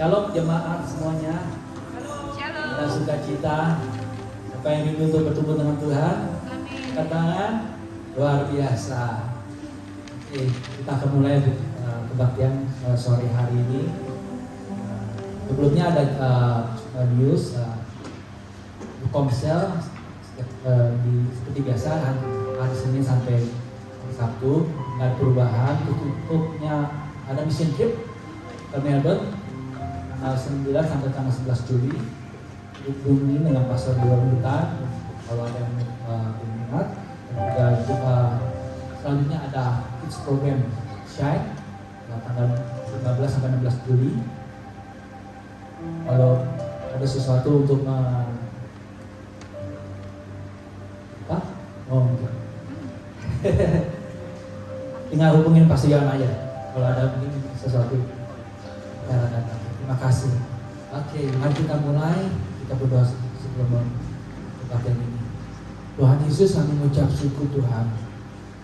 Shalom jemaat semuanya. Kita sukacita. Siapa yang rindu untuk bertemu dengan Tuhan? Angkat tangan. Luar biasa. Oke, kita akan mulai kebaktian sore hari ini. Sebelumnya ada news Komsel seperti biasa hari Senin sampai Sabtu. Ada perubahan, tutupnya ada mission trip ke Melbourne tanggal 9 sampai tanggal 11 Juli. Hubungi dengan Pastor Bulan kalau ada yang berminat. Dan juga selanjutnya ada kids program Shine tanggal 15 sampai 16 Juli. Kalau ada sesuatu untuk apa? Oh, enggak. Tinggal hubungin Pastor Yohan aja. Kalau ada mungkin sesuatu, kita datang. Terima kasih. Oke, mari kita mulai. Kita berdoa sebelum kebaktian ini. Tuhan Yesus, kami mengucap syukur Tuhan.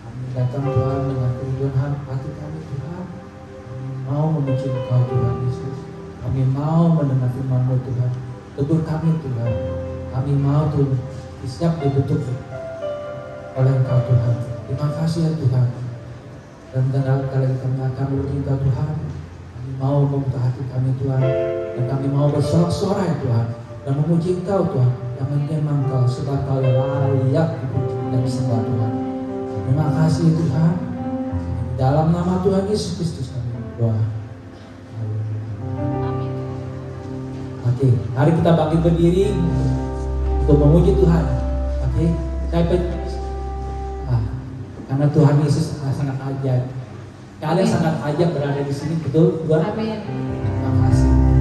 Kami datang Tuhan dengan kerinduan hati kami Tuhan. Kami mau memuji Engkau Tuhan Yesus. Kami mau mendengar firman-Mu Tuhan. Tegur kami Tuhan. Kami mau Tuhan siap dibentuk oleh Engkau Tuhan. Terima kasih ya Tuhan. Dan kali kami akan memuji Engkau Tuhan. Kami mau membuka hati kami Tuhan. Dan kami mau bersorak-sorai Tuhan. Dan memuji Engkau Tuhan. Dan menyembah Engkau sebab Engkau layak dipuji dan disembah Tuhan. Terima kasih Tuhan. Dalam nama Tuhan Yesus Kristus kami berdoa. Oke, mari kita bangkit berdiri untuk memuji Tuhan. Oke, karena Tuhan Yesus sangat ajaib. Kalian sangat ajaib berada di sini, betul? Tuhan. Amin. Terima kasih. Tuhan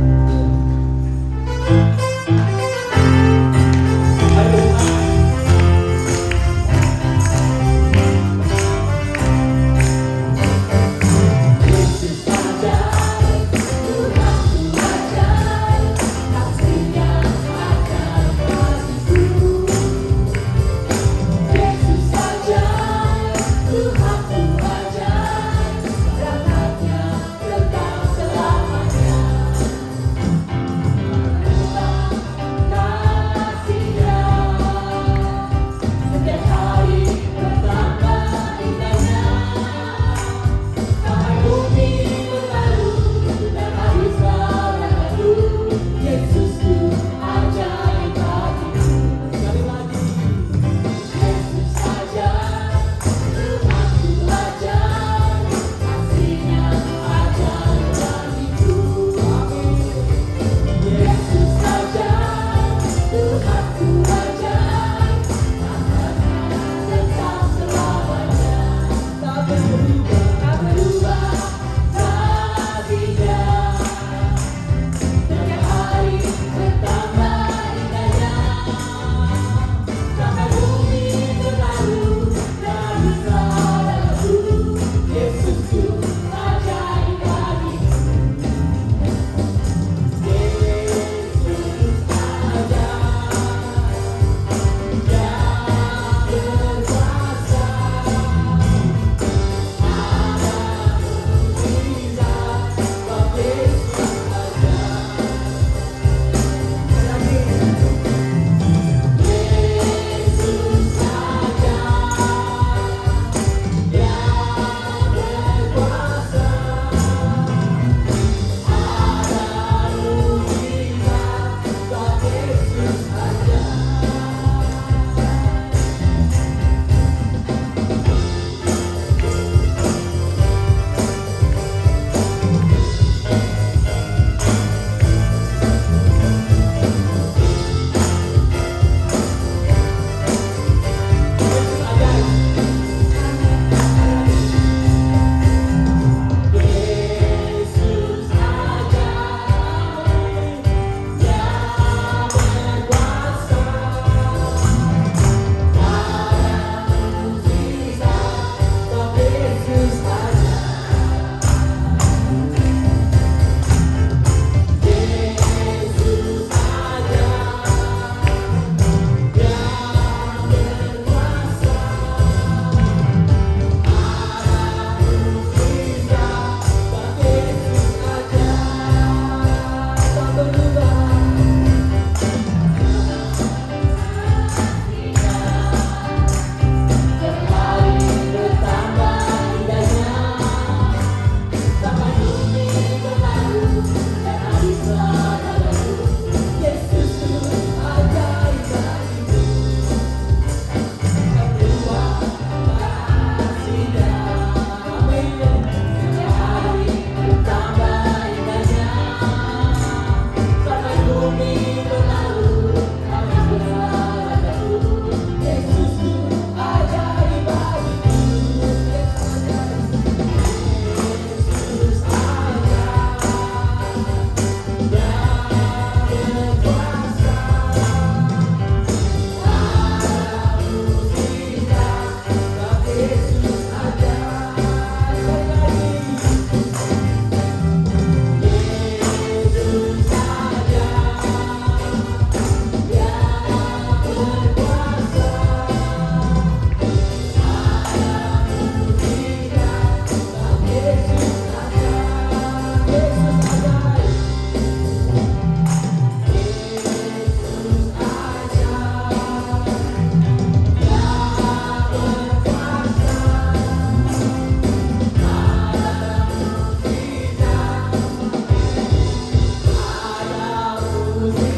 Haleluya,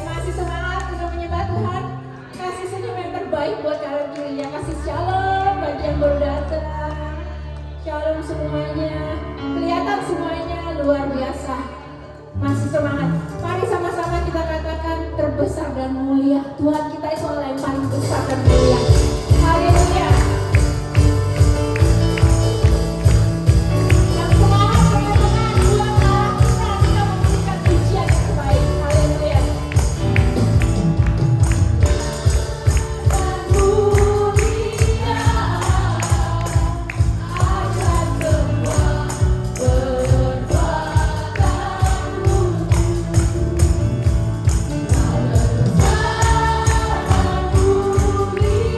masih semangat untuk menyembah Tuhan. Kasih senyum yang terbaik buat kalian dirinya. Kasih shalom bagi yang baru datang. Shalom semuanya. Kelihatan semuanya luar biasa. Masih semangat. Mari sama-sama kita katakan terbesar dan mulia. Tuhan kita itu Allah yang paling besar dan mulia. Haleluya. Yang semangat mengatakan Tuhan Allah kita memberikan pujian yang terbaik. Haleluya. Dan mulia akan semua perbuatanmu. Dan mulia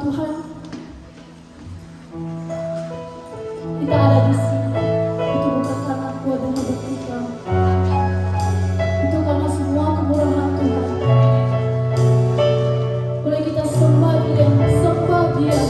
Tuhan, kita ada di sini itu bukan karena kuat dan hebat kita, itu karena semua kemurahan Tuhan. Boleh kita sembah Dia, sembah Dia.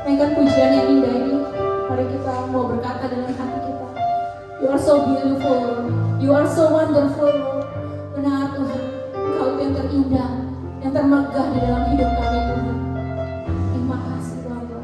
Mainkan pujian yang indah ini. Mari kita mau berkata dalam hati kita, You are so beautiful, Lord. You are so wonderful, Lord. Benar Tuhan, Engkau itu yang terindah, yang termegah di dalam hidup kami Tuhan. Terima kasih Bapa.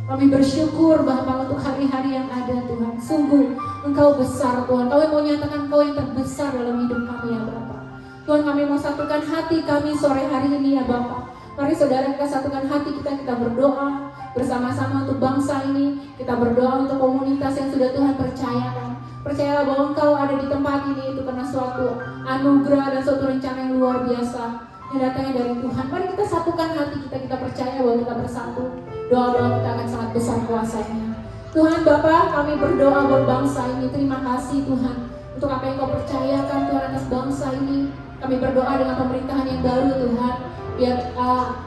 Kami bersyukur Bapa untuk hari-hari yang ada Tuhan. Sungguh Engkau besar Tuhan. Kami mau nyatakan Engkau yang terbesar dalam hidup kami ya Bapa. Tuhan, kami mau satukan hati kami sore hari ini ya Bapa. Mari saudara kita satukan hati kita berdoa bersama-sama untuk bangsa ini. Kita berdoa untuk komunitas yang sudah Tuhan percayakan. Percayalah bahwa Engkau ada di tempat ini itu karena suatu anugerah dan suatu rencana yang luar biasa yang datangnya dari Tuhan. Mari kita satukan hati kita percaya bahwa kita bersatu. Doa-doa kita akan sangat besar kuasanya. Tuhan Bapa, kami berdoa buat bangsa ini. Terima kasih Tuhan untuk apa yang Kau percayakan Tuhan atas bangsa ini. Kami berdoa dengan pemerintahan yang baru Tuhan. Biar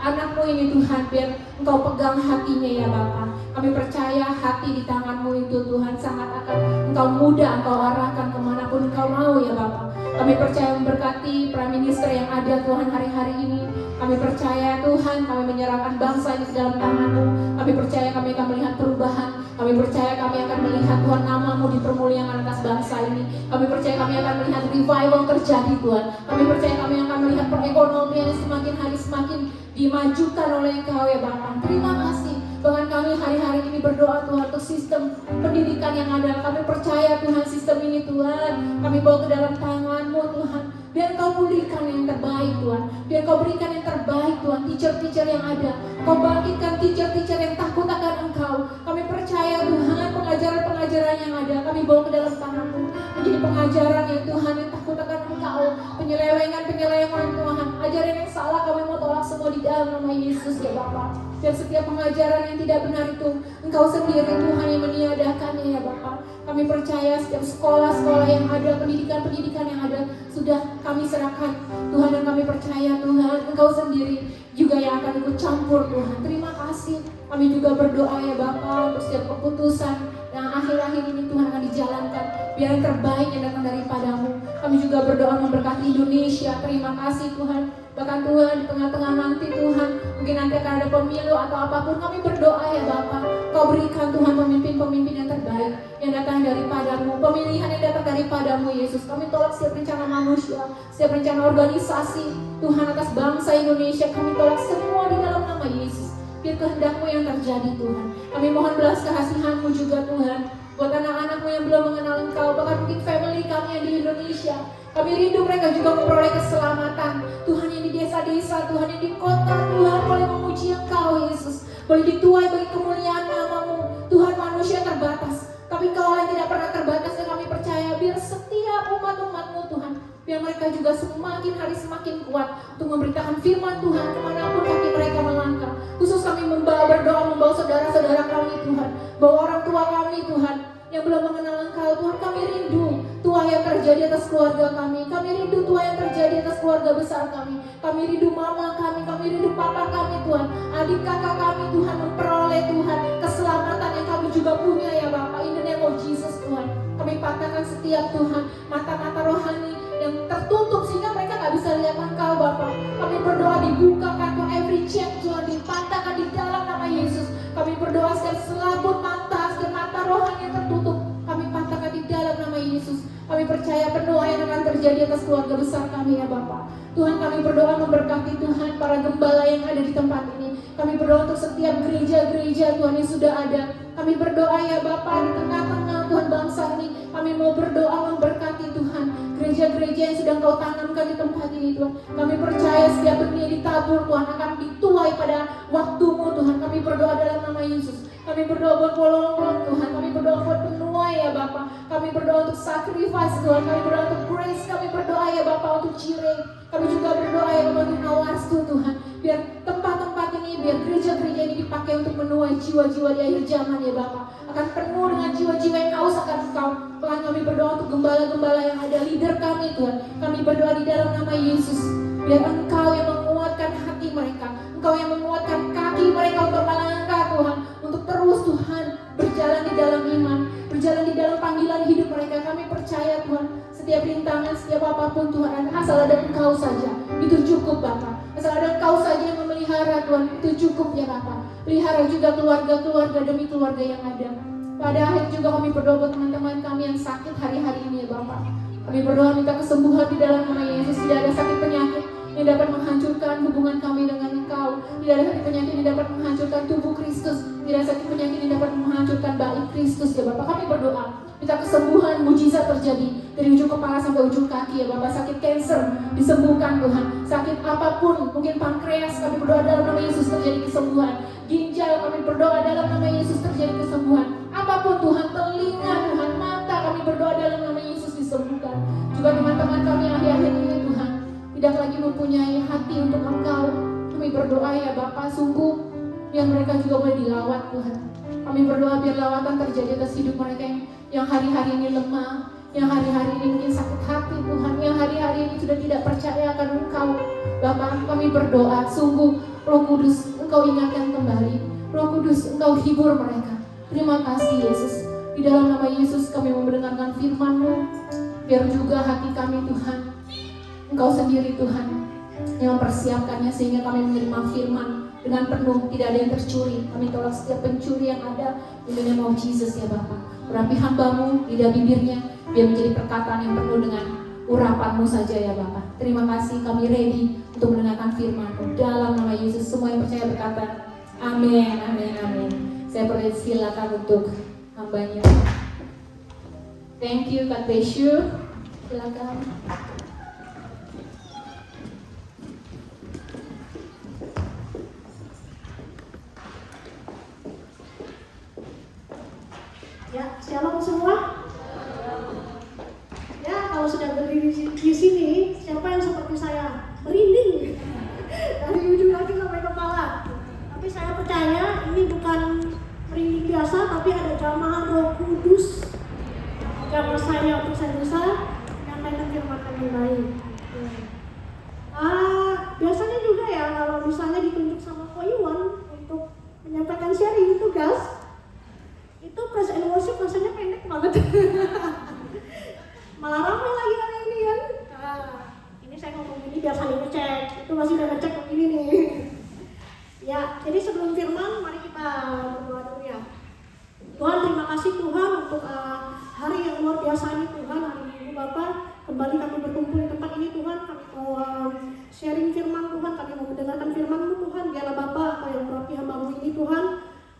anakmu ini Tuhan, biar Engkau pegang hatinya ya Bapa. Kami percaya hati di tangan-Mu itu Tuhan sangat akan Engkau mudah, Engkau arahkan kemanapun Engkau mau ya Bapa. Kami percaya memberkati Prime Minister yang ada Tuhan hari-hari ini. Kami percaya Tuhan, kami menyerahkan bangsa ini ke dalam tangan-Mu. Kami percaya kami akan melihat perubahan. Kami percaya kami akan melihat Tuhan nama-Mu dipermuliakan atas bangsa ini. Kami percaya kami akan melihat revival terjadi Tuhan. Kami percaya kami akan melihat perekonomian yang semakin hari semakin dimajukan oleh Engkau ya Bapa. Terima kasih. Bahkan kami hari-hari ini berdoa Tuhan untuk sistem pendidikan yang ada. Kami percaya Tuhan sistem ini Tuhan kami bawa ke dalam tangan-Mu Tuhan. Biar Kau pulihkan yang terbaik Tuhan. Biar Kau berikan yang terbaik Tuhan. Teacher-teacher yang ada, Kau bangkitkan teacher-teacher yang takut akan Engkau. Kami percaya Tuhan pengajaran-pengajaran yang ada kami bawa ke dalam tangan-Mu. Menjadi pengajaran yang Tuhan yang takut akan Engkau. Penyelewengan Tuhan. Ajaran yang salah kami mau tolak semua di dalam nama Yesus ya Bapa. Dan setiap pengajaran yang tidak benar itu Engkau sendiri Tuhan yang meniadakannya ya Bapa. Kami percaya setiap sekolah-sekolah yang ada, pendidikan-pendidikan yang ada sudah kami serahkan Tuhan. Dan kami percaya Tuhan Engkau sendiri juga yang akan ikut campur Tuhan. Terima kasih. Kami juga berdoa ya Bapa untuk setiap keputusan yang akhir-akhir ini Tuhan akan dijalankan. Biar yang terbaik yang datang daripada-Mu. Kami juga berdoa memberkati Indonesia. Terima kasih Tuhan. Bahkan Tuhan di tengah-tengah nanti Tuhan, mungkin nanti akan ada pemilu atau apapun, kami berdoa ya Bapa. Kau berikan Tuhan pemimpin-pemimpin yang terbaik yang datang daripada-Mu. Pemilihan yang datang daripada-Mu Yesus. Kami tolak setiap rencana manusia, setiap rencana organisasi Tuhan atas bangsa Indonesia. Kami tolak semua di dalam nama Yesus. Biar kehendak-Mu yang terjadi Tuhan. Kami mohon belas kasihan-Mu juga Tuhan buat anak-anak-Mu yang belum mengenal Engkau. Bahkan mungkin family kami yang di Indonesia. Kami rindu mereka juga memperoleh keselamatan Tuhan yang di desa-desa, Tuhan yang di kota. Tuhan boleh memuji Engkau Yesus. Boleh dituai bagi kemuliaan nama-Mu. Tuhan manusia terbatas, tapi Engkau yang tidak pernah terbatas. Dan kami percaya biar setiap umat-umat-Mu Tuhan, biar mereka juga semakin hari semakin kuat untuk memberitakan firman Tuhan kemanapun kaki mereka melangkah. Khusus kami berdoa membawa saudara-saudara kami Tuhan, bawa orang tua kami Tuhan yang belum mengenal Engkau Tuhan. Kami rindu Tuhan yang terjadi atas keluarga kami. Kami rindu Tuhan yang terjadi atas keluarga besar kami. Kami rindu mama kami rindu papa kami Tuhan. Adik kakak kami Tuhan memperoleh Tuhan keselamatan yang kami juga punya ya Bapa. In the name of Jesus Tuhan. Kami patahkan setiap Tuhan mata-mata rohani yang tertutup sehingga mereka gak bisa lihat Engkau Bapa. Kami berdoa dibukakan Tuhan, every check Tuhan dipatahkan di dalam nama Yesus. Kami berdoa setiap selaput mata, setiap mata rohani yang tertutup kami patahkan di dalam nama Yesus. Kami percaya berdoa yang akan terjadi atas keluarga besar kami ya Bapa. Tuhan kami berdoa memberkati Tuhan para gembala yang ada di tempat ini. Kami berdoa untuk setiap gereja-gereja Tuhan yang sudah ada. Kami berdoa ya Bapa di tengah-tengah Tuhan bangsa ini. Kami mau berdoa memberkati Tuhan gereja-gereja yang sudah Kau tanamkan di tempat ini Tuhan. Kami percaya setiap benih yang ditabur Tuhan akan dituai pada waktu-Mu Tuhan. Kami berdoa dalam nama Yesus. Kami berdoa buat polong-polong Tuhan. Kami berdoa buat penuai ya Bapa. Kami berdoa untuk sacrifice Tuhan. Kami berdoa untuk grace. Kami berdoa ya Bapa untuk cireng. Kami juga berdoa ya Bapa untuk nawastu Tuhan. Biar tempat-tempat ini, biar gereja-gereja ini dipakai untuk menuai jiwa-jiwa di akhir zaman ya Bapa. Akan penuh dengan jiwa-jiwa yang haus akan Engkau. Tuhan kami berdoa untuk gembala-gembala yang ada, leader kami Tuhan. Kami berdoa di dalam nama Yesus. Biar Engkau yang menguatkan hati mereka. Engkau yang menguatkan kaki mereka untuk melangkah Tuhan. Untuk terus Tuhan berjalan di dalam iman. Berjalan di dalam panggilan hidup mereka. Kami percaya Tuhan. Setiap rintangan, setiap apapun Tuhan. Asal ada Engkau saja. Itu cukup Bapa. Asal ada Engkau saja yang memelihara Tuhan. Itu cukup ya Bapa. Pelihara juga keluarga-keluarga demi keluarga yang ada. Pada akhir juga kami berdoa buat teman-teman kami yang sakit hari-hari ini ya Bapa. Kami berdoa minta kesembuhan di dalam nama Yesus. Tidak ada sakit penyakit yang dapat menghancurkan hubungan kami dengan Engkau. Tidak ada sakit penyakit yang dapat menghancurkan tubuh Kristus. Tidak ada sakit penyakit yang dapat menghancurkan bait Kristus ya Bapa. Kami berdoa Minta kesembuhan, mujizat terjadi dari ujung kepala sampai ujung kaki ya Bapak. Sakit kanker disembuhkan Tuhan. Sakit apapun, mungkin pankreas, kami berdoa dalam nama Yesus terjadi kesembuhan. Ginjal, kami berdoa dalam nama Yesus terjadi kesembuhan. Apapun Tuhan, telinga Tuhan, mata, kami berdoa dalam nama Yesus disembuhkan. Juga teman-teman kami akhir-akhir ini Tuhan tidak lagi mempunyai hati untuk Engkau. Kami berdoa ya Bapak, sungguh biar mereka juga boleh dilawat Tuhan. Kami berdoa biar lawatan terjadi atas hidup mereka yang hari-hari ini lemah, yang hari-hari ini mungkin sakit hati Tuhan, yang hari-hari ini sudah tidak percaya akan Engkau. Bapak, kami berdoa, sungguh Roh Kudus Engkau ingatkan kembali, Roh Kudus Engkau hibur mereka. Terima kasih Yesus. Di dalam nama Yesus kami mau mendengarkan firman-Mu, biar juga hati kami Tuhan, Engkau sendiri Tuhan yang mempersiapkannya sehingga kami menerima firman dengan penuh, tidak ada yang tercuri. Kami tolak setiap pencuri yang ada di name of Jesus ya Bapak. Urapi hamba-Mu, lidah bibirnya, biar menjadi perkataan yang penuh dengan urapan-Mu saja ya Bapak. Terima kasih, kami ready untuk mendengarkan firman-Mu. Dalam nama Yesus, semua yang percaya berkata, amin, amin, amin. Saya persilakan untuk hambanya. Thank you, God bless you. Silakan. Ya, shalom semua. Ya, kalau sudah berdiri di sini, siapa yang seperti saya merinding dari ujung kaki sampai kepala. Tapi saya percaya ini bukan merinding biasa, tapi ada jamaah Roh Kudus. Jamaah saya untuk saya bisa menyampaikan firman yang baik. Biasanya juga ya kalau misalnya ditunjuk sama Ko Iwan untuk menyampaikan sharing tugas, itu praise and worship rasanya pendek banget. Malah ramai lagi hari ini kan. Ini saya ngomong gini biar saling ngecek. Itu masih udah ngecek begini nih. Ya, jadi sebelum firman mari kita berdoa dulu ya. Tuhan, terima kasih Tuhan untuk hari yang luar biasa ini Tuhan. Hari ini Bapak kembali kami berkumpul di tempat ini Tuhan. Kami mau sharing firman Tuhan. Kami mau mendengarkan firman-Mu Tuhan. Biarlah Bapak yang merapi hamba-Mu ini Tuhan.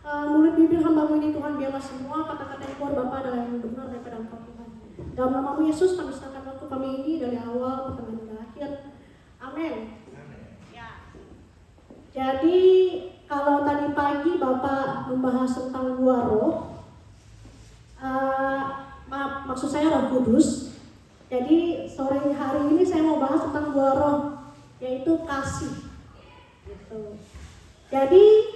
Mulut bibir hamba-Mu ini Tuhan, biarlah semua kata-kata yang keluar Bapa adalah yang benar daripada Engkau Tuhan. Dalam nama-Mu Yesus kami serahkan waktu kami ini dari awal pertengahan hingga akhir. Amin. Ya. Jadi kalau tadi pagi Bapak membahas tentang dua roh, maksud saya Roh Kudus. Jadi sore hari ini saya mau bahas tentang dua roh, yaitu kasih. Gitu. Jadi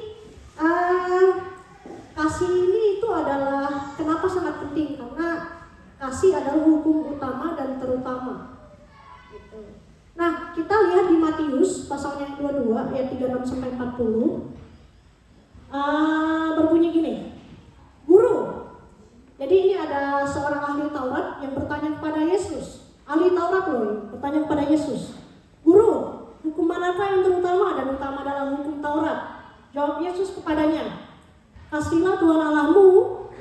kasih ini itu adalah kenapa sangat penting, karena kasih adalah hukum utama dan terutama gitu. Nah, kita lihat di Matius pasal yang 22 ayat 36 sampai 40 berbunyi gini, Guru. Jadi ini ada seorang ahli Taurat yang bertanya kepada Yesus. Ahli Taurat loh, bertanya kepada Yesus, Guru, hukum manakah yang terutama dan utama dalam hukum Taurat? Jawab Yesus kepadanya, kasihlah Tuhan Allahmu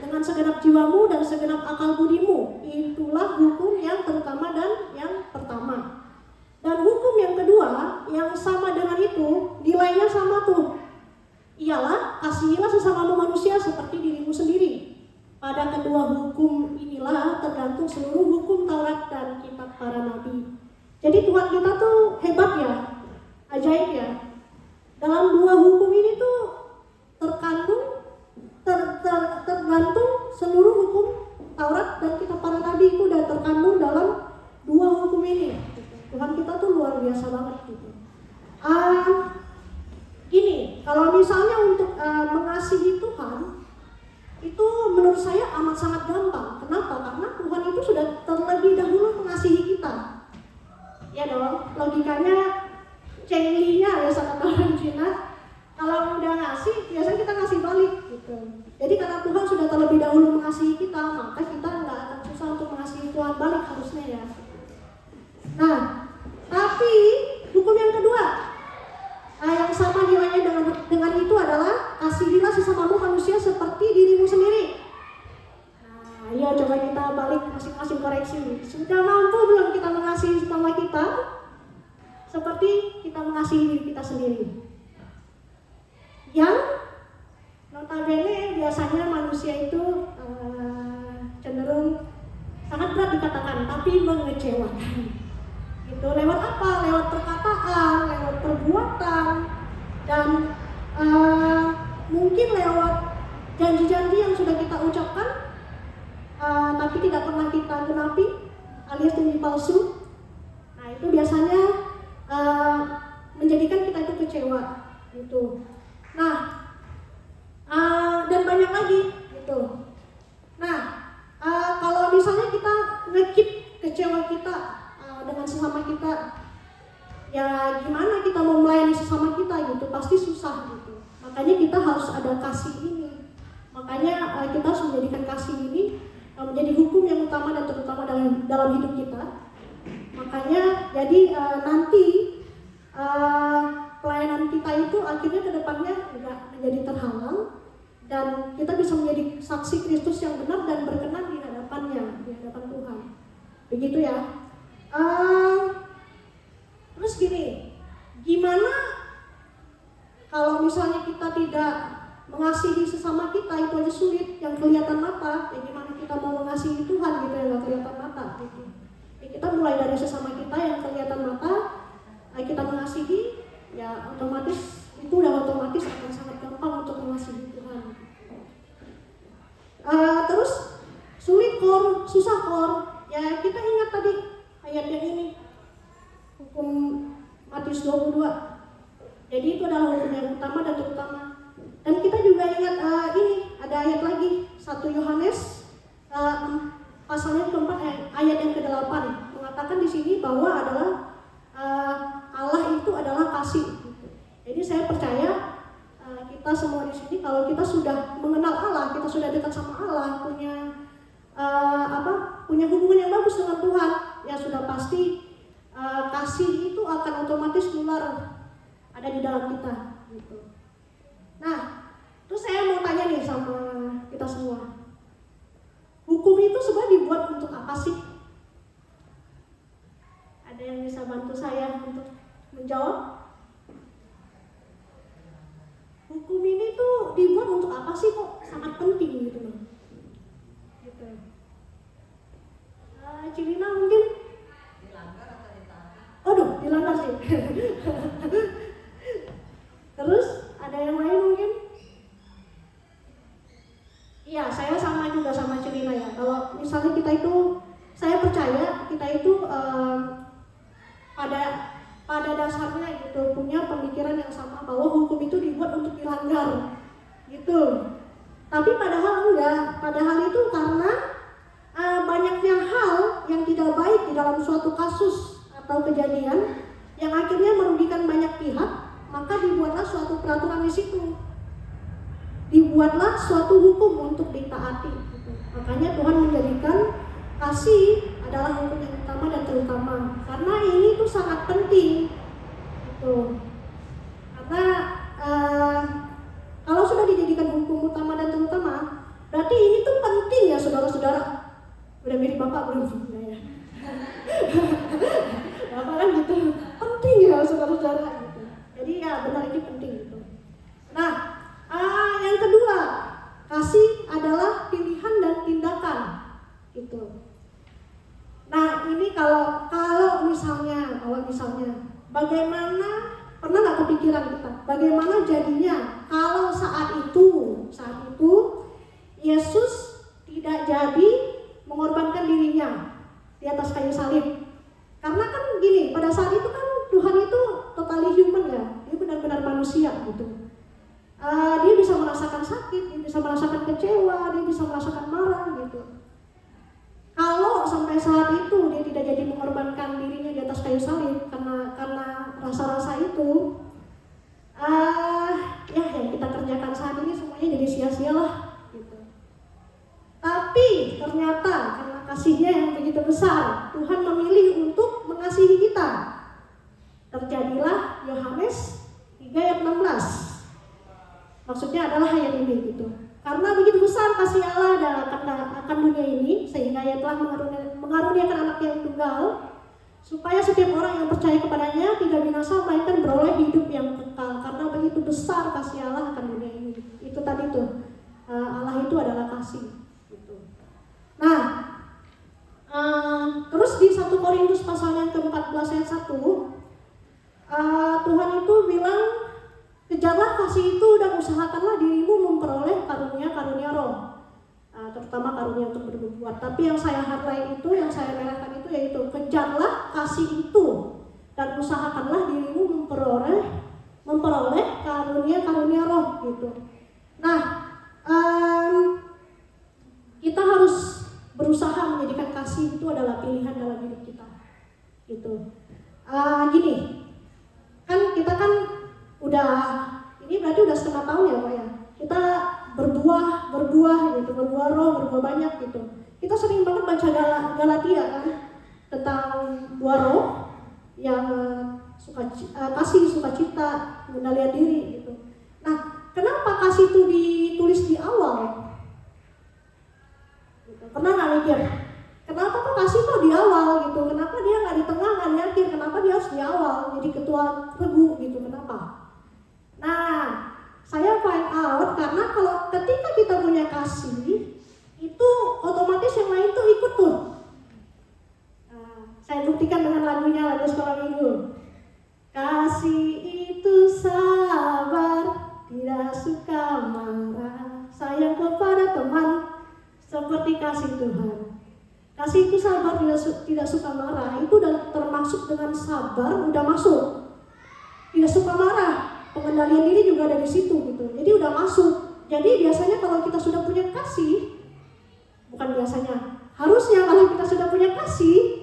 dengan segenap jiwamu dan segenap akal budimu. Itulah hukum yang terutama dan yang pertama. Dan hukum yang kedua yang sama dengan itu, nilainya sama tuh. Ialah kasihilah sesamamu manusia seperti dirimu sendiri. Pada kedua hukum inilah tergantung seluruh hukum Taurat dan kitab para nabi. Jadi Tuhan kita tuh hebat ya, ajaib ya. Dalam dua hukum ini tuh tergantung seluruh hukum Taurat dan kitab para nabi itu udah terkandung dalam dua hukum ini. Tuhan kita tuh luar biasa banget gitu. Gini, kalau misalnya untuk mengasihi Tuhan, itu menurut saya amat sangat gampang. Kenapa? Karena Tuhan itu sudah terlebih dahulu mengasihi kita. Ya dong, logikanya Cengli-nya biasa kata orang Cina, kalau udah ngasih, biasanya kita ngasih balik gitu. Jadi karena Tuhan sudah terlebih dahulu mengasihi kita, maka kita nggak akan susah untuk mengasihi Tuhan balik harusnya ya. Nah, tapi hukum yang kedua, yang sama nilainya dengan itu adalah kasihilah sesamamu manusia seperti dirimu sendiri. Nah, ayo coba kita balik masing-masing koreksi. Sudah mampu belum kita mengasihi sesama kita seperti kita mengasihi diri kita sendiri? Yang notabene biasanya manusia itu cenderung cenderung sangat berat dikatakan, tapi mengecewakan. Itu lewat apa? Lewat perkataan, lewat perbuatan, dan mungkin lewat janji-janji yang sudah kita ucapkan, tapi tidak pernah kita genapi, alias janji palsu. Nah itu biasanya menjadikan kita itu kecewa, gitu. Nah, dan banyak lagi, gitu. Nah, kalau misalnya kita nge-keep kecewa kita dengan sesama kita, ya gimana kita mau melayani sesama kita gitu, pasti susah gitu. Makanya kita harus ada kasih ini. Makanya kita harus menjadikan kasih ini menjadi hukum yang utama dan terutama dalam hidup kita. Makanya jadi nanti pelayanan kita itu akhirnya ke depannya enggak menjadi terhalang dan kita bisa menjadi saksi Kristus yang benar dan berkenan di hadapannya, di hadapan Tuhan. Begitu ya. Terus gini, gimana kalau misalnya kita tidak mengasihi sesama kita, itu aja sulit, yang kelihatan mata, ya gimana kita mau mengasihi Tuhan gitu yang gak kelihatan mata gitu. Ya kita mulai dari sesama kita yang kelihatan mata, kita mengasihi, ya otomatis itu udah otomatis akan sangat gampang untuk mengasihi Tuhan. Terus sulit kor, susah kor, ya kita ingat tadi ayat yang ini, hukum Matius 22. Jadi itu adalah hukum yang utama dan terutama. Dan kita juga ingat ini ada ayat lagi 1 Yohanes pasalnya keempat ayat yang ke-8 mengatakan di sini bahwa adalah Allah itu adalah kasih. Jadi saya percaya kita semua di sini kalau kita sudah mengenal Allah, kita sudah dekat sama Allah, punya hubungan yang bagus dengan Tuhan, ya sudah pasti kasih itu akan otomatis nular ada di dalam kita gitu. Nah, terus saya mau tanya nih sama kita semua. Hukum itu sebenarnya dibuat untuk apa sih? Ada yang bisa bantu saya untuk menjawab? Hukum ini tuh dibuat untuk apa sih kok sangat penting gitu loh. Gitu. Cilina mungkin? Dilanggar atau ditaati? Aduh, dilanggar sih. Terus ada yang lain mungkin? Iya, saya sama juga sama Celina ya. Kalau misalnya kita itu, saya percaya kita itu pada dasarnya gitu punya pemikiran yang sama bahwa hukum itu dibuat untuk dilanggar, gitu. Tapi padahal enggak. Padahal itu karena banyaknya hal yang tidak baik di dalam suatu kasus atau kejadian yang akhirnya merugikan banyak pihak. Maka dibuatlah suatu peraturan di situ, dibuatlah suatu hukum untuk ditaati. Makanya Tuhan menjadikan kasih adalah hukum yang utama dan terutama, karena ini tuh sangat penting. Gitu. Karena kalau sudah dijadikan hukum utama dan terutama, berarti ini tuh penting ya saudara-saudara. Udah mirip Bapak belum? Ya. Bapak kan gitu, penting ya saudara-saudara. Jadi ya benar ini penting gitu. Nah, yang kedua, kasih adalah pilihan dan tindakan gitu. Nah ini kalau misalnya bagaimana, pernah nggak kepikiran kita bagaimana jadinya kalau saat itu Yesus tidak jadi mengorbankan dirinya di atas kayu salib? Karena kan gini, pada saat itu kan Tuhan itu totally human ya, dia benar-benar manusia gitu. Dia bisa merasakan sakit, dia bisa merasakan kecewa, dia bisa merasakan marah gitu. Kalau sampai saat itu dia tidak jadi mengorbankan dirinya di atas kayu salib karena rasa-rasa itu, ya yang kita kerjakan saat ini semuanya jadi sia-sia lah gitu. Tapi ternyata karena kasihnya yang begitu besar, Tuhan memilih untuk mengasihi kita. Terjadilah Yohanes 3 ayat 16. Maksudnya adalah ayat ini gitu. Karena begitu besar kasih Allah akan dunia ini, sehingga Ia telah mengaruniakan anak yang tunggal, supaya setiap orang yang percaya kepadanya tidak binasa melainkan beroleh hidup yang kekal. Karena begitu besar kasih Allah akan dunia ini. Itu tadi tuh, Allah itu adalah kasih. Gitu. Nah, usahakanlah dirimu memperoleh karunia-karunia roh, terutama karunia untuk berbuat. Tapi yang saya highlight itu, yang saya merahkan itu yaitu kejarlah kasih itu dan usahakanlah dirimu memperoleh karunia-karunia roh gitu. Nah, kita harus berusaha menjadikan kasih itu adalah pilihan dalam hidup kita gitu. Gini, kan kita kan udah, ini berarti udah setengah tahun ya Pak ya, kita berbuah gitu, berbuah roh, berbuah banyak gitu. Kita sering banget baca Galatia kan, tentang buah roh yang kasih, sukacita, pengendalian diri gitu. Nah, kenapa kasih itu ditulis di awal? Gitu. Pernah nggak mikir? Kenapa kok kasih kok di awal gitu? Kenapa dia nggak di tengah, nggak di akhir? Kenapa dia harus di awal? Jadi ketua regu gitu, kenapa? Nah, saya find out karena kalau ketika kita punya kasih, itu otomatis yang lain tuh ikut tuh. Saya buktikan dengan lagunya, lagu sekolah minggu. Kasih itu sabar, tidak suka marah, sayang kepada teman seperti kasih Tuhan. Kasih itu sabar, tidak suka marah, itu udah termasuk dengan sabar, udah masuk. Tidak suka marah, pengendalian diri juga ada di situ gitu. Jadi udah masuk. Jadi biasanya kalau kita sudah punya kasih, bukan biasanya, harusnya kalau kita sudah punya kasih,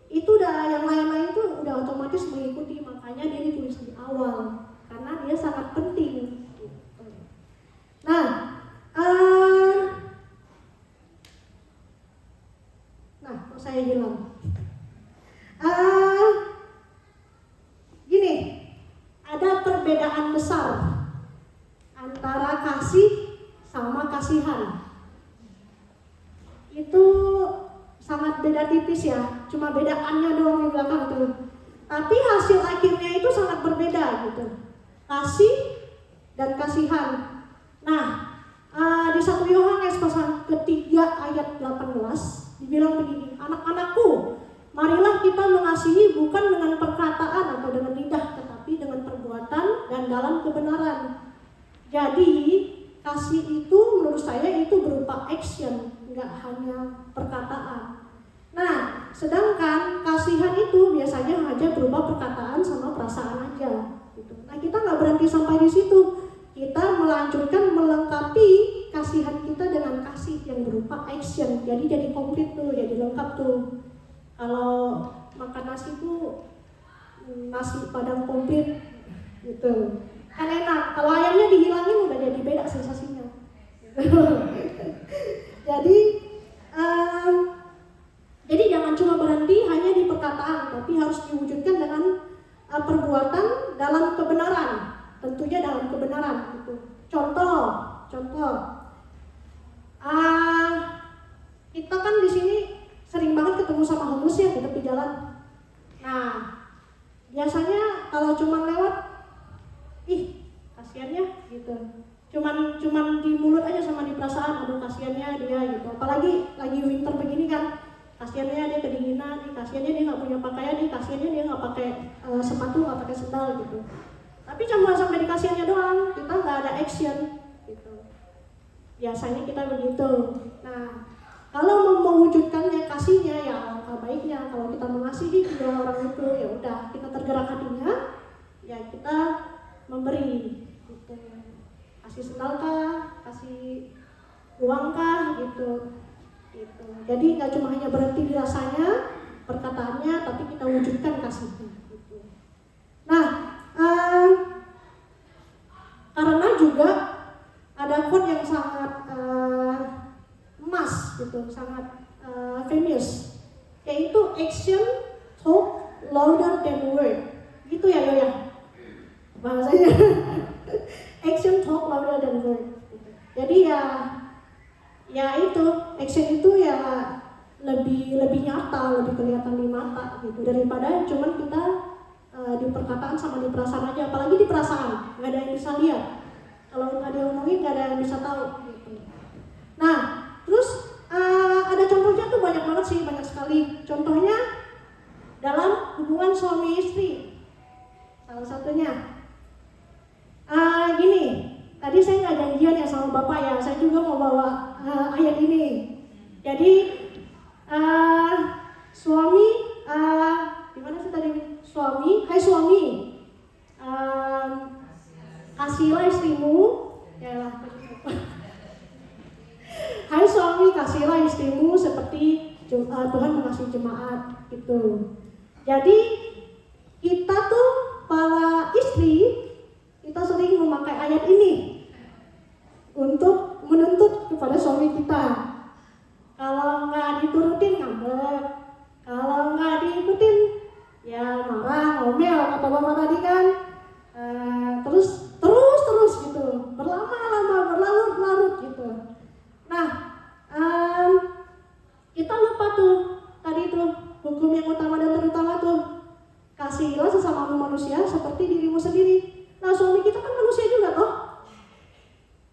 itu udah yang lain-lain itu udah otomatis mengikuti. Makanya dia ditulis di awal karena dia sangat penting. Nah, kok saya hilang? Gini, ada perbedaan besar antara kasih sama kasihan. Itu sangat beda tipis ya, cuma bedaannya doang di belakang tuh. Tapi hasil akhirnya itu sangat berbeda gitu. Kasih dan kasihan. Nah, di 1 Yohanes pasal ketiga ayat 18 dibilang begini, anak-anakku, marilah kita mengasihi bukan dengan perkataan atau dengan lidah, tetapi dengan perbuatan dan dalam kebenaran. Jadi kasih itu menurut saya itu berupa action, nggak hanya perkataan. Nah, sedangkan kasihan itu biasanya hanya berupa perkataan sama perasaan aja. Gitu. Nah, kita nggak berhenti sampai di situ. Kita melanjutkan melengkapi kasihan kita dengan kasih yang berupa action. Jadi komplit tuh, jadi lengkap tuh. Kalau makan nasi tuh nasi padang komplit gitu. Kan enak. Kalau ayamnya dihilangin udah jadi beda sensasinya. Jadi jangan cuma berhenti hanya di perkataan, tapi harus diwujudkan dengan perbuatan dalam kebenaran. Tentunya dalam kebenaran gitu. Contoh. Kita kan di sini sering banget ketemu sama homeless ya di tepi jalan. Nah, biasanya kalau cuma lewat, kasihannya gitu. Cuman di mulut aja sama di perasaan, aduh kasihannya dia gitu. Apalagi lagi winter begini kan, kasihannya dia kedinginan, kasihannya dia nggak punya pakaian, kasihannya dia nggak pakai sepatu, nggak pakai sendal gitu. Tapi cuma sampai di kasihannya doang, kita nggak ada action gitu. Biasanya kita begitu. Nah, kalau mewujudkannya kasihnya ya alangkah baiknya kalau kita mengasihi kedua orang itu, ya udah kita tergerak hatinya, ya kita memberi gitu. Kasih sendalkah, kasih uangkah gitu. Jadi nggak cuma hanya berhenti di rasanya, perkataannya, tapi kita wujudkan kasihnya gitu. Nah, karena juga ada quote yang sangat emas gitu, sangat famous, yaitu action talk louder than word. Gitu ya Yoya bahasanya. Action talk louder than word. Jadi ya itu action itu ya lebih nyata, lebih kelihatan di mata gitu daripada cuman kita di perkataan sama di perasaan aja. Apalagi di perasaan nggak ada yang bisa lihat, kalau nggak diomongin nggak ada yang bisa tahu gitu. Nah, terus ada contohnya tuh banyak banget sih, banyak sekali. Contohnya dalam hubungan suami istri, salah satunya gini, tadi Tadi saya nggak janjian ya sama Bapak ya, saya juga mau bawa ayat ini. Jadi suami, gimana sih tadi? Suami, hai suami, kasihlah istrimu, ya lah. Hai suami, kasihlah istrimu seperti Tuhan mengasihi jemaat gitu. Jadi kita tuh para istri, kita sering memakai ayat ini untuk menuntut kepada suami kita. Kalau nggak diturutin ngambek, kalau nggak diikutin ya marah, ngomel kata Bapak tadi kan. Terus gitu, berlama-lama, berlarut-larut gitu. Nah, kita lupa tuh tadi tuh hukum yang utama dan terutama tuh, kasihilah sesama manusia seperti dirimu sendiri. Nah, suami kita kan manusia juga toh.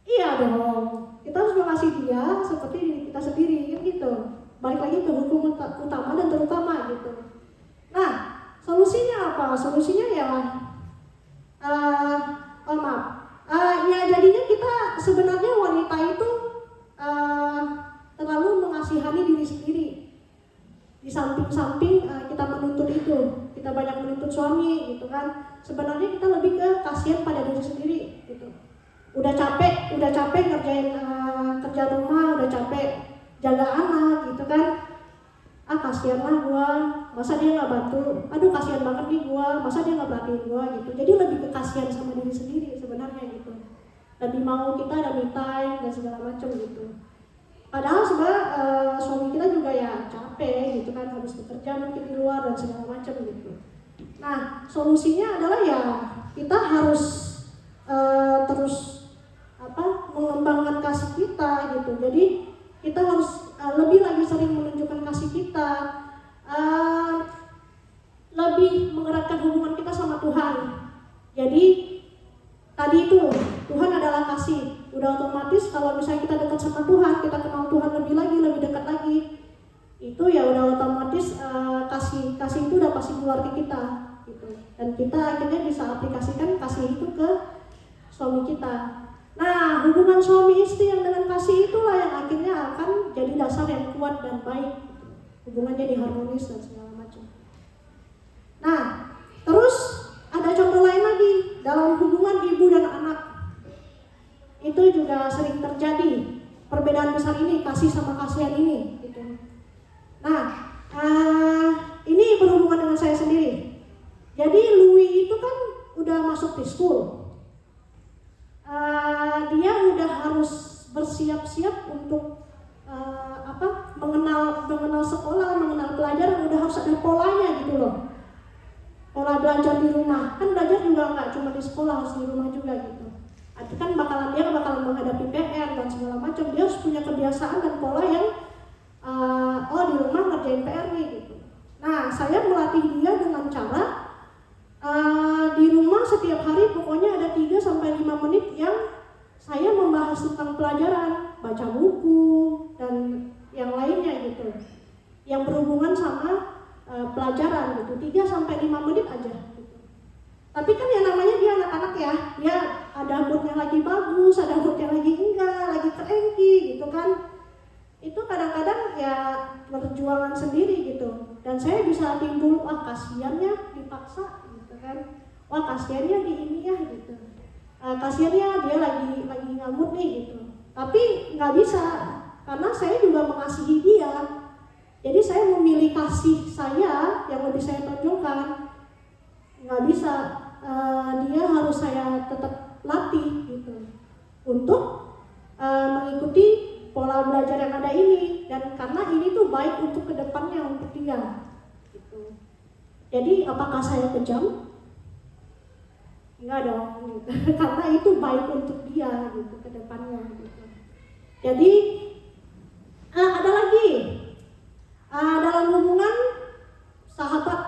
Iya dong, kita harus mengasihi dia seperti diri kita sendiri gitu. Balik lagi ke hukum utama dan terutama gitu. Nah, solusinya apa? Solusinya ya ya jadinya kita sebenarnya wanita itu terlalu mengasihani diri sendiri. Di samping kita menuntut itu, kita banyak menuntut suami gitu kan. Sebenarnya kita lebih ke kasihan pada diri sendiri gitu. Udah capek ngerjain kerja rumah, udah capek jaga anak gitu kan. Kasihan lah gua, masa dia nggak bantu? Aduh kasihan banget nih gua, masa dia nggak perhatiin gua gitu. Jadi lebih ke kasihan sama diri sendiri sebenarnya gitu. Lebih mau kita ada me time dan segala macam gitu. Padahal sebenarnya suami kita juga ya capek gitu kan, habis bekerja mungkin di luar dan segala macam gitu. Nah, solusinya adalah ya kita harus terus mengembangkan kasih kita gitu. Jadi kita harus lebih lagi sering menunjukkan kasih kita, lebih mengeratkan hubungan kita sama Tuhan. Jadi tadi itu Tuhan adalah kasih. Udah otomatis kalau misalnya kita dekat sama Tuhan, kita kenal Tuhan lebih lagi, lebih dekat lagi, itu ya udah otomatis kasih itu udah pasti keluar ke kita gitu. Dan kita akhirnya bisa aplikasikan kasih itu ke suami kita. Nah, hubungan suami istri yang dengan kasih itulah yang akhirnya akan jadi dasar yang kuat dan baik gitu. Hubungannya diharmonis dan segala macam. Nah, terus ada contoh lain lagi dalam hubungan ibu dan anak. Itu juga sering terjadi perbedaan besar ini, kasih sama kasihan ini gitu. Nah, ini berhubungan dengan saya sendiri. Jadi Louis itu kan udah masuk preschool. Dia udah harus bersiap-siap untuk mengenal sekolah, mengenal pelajaran, udah harus ada polanya gitu loh. Pola belajar di rumah, kan belajar juga nggak cuma di sekolah, harus di rumah juga gitu. Itu kan dia bakalan menghadapi PR dan segala macam. Dia harus punya kebiasaan dan pola yang di rumah ngerjain PR nih gitu. Nah, saya melatih dia dengan cara di rumah setiap hari pokoknya ada 3-5 menit yang saya membahas tentang pelajaran, baca buku dan yang lainnya gitu, yang berhubungan sama pelajaran gitu, 3-5 menit aja gitu. Tapi kan yang namanya dia anak-anak ya, dia ada moodnya lagi bagus, ada moodnya lagi enggak, lagi cranky gitu kan. Itu kadang-kadang ya perjuangan sendiri gitu. Dan saya bisa timbul, wah kasihannya dipaksa gitu kan. Wah kasihannya di ini ya gitu. Kasihannya dia lagi ngamuk nih gitu. Tapi nggak bisa, karena saya juga mengasihi dia. Jadi saya memilih kasih saya yang lebih saya tonjolkan. Nggak bisa, dia harus saya tetap latih gitu untuk mengikuti pola belajar yang ada ini, dan karena ini tuh baik untuk kedepannya untuk dia gitu. Jadi apakah saya kejam? Enggak dong gitu. Karena itu baik untuk dia gitu kedepannya gitu. Jadi ada lagi dalam hubungan sahabat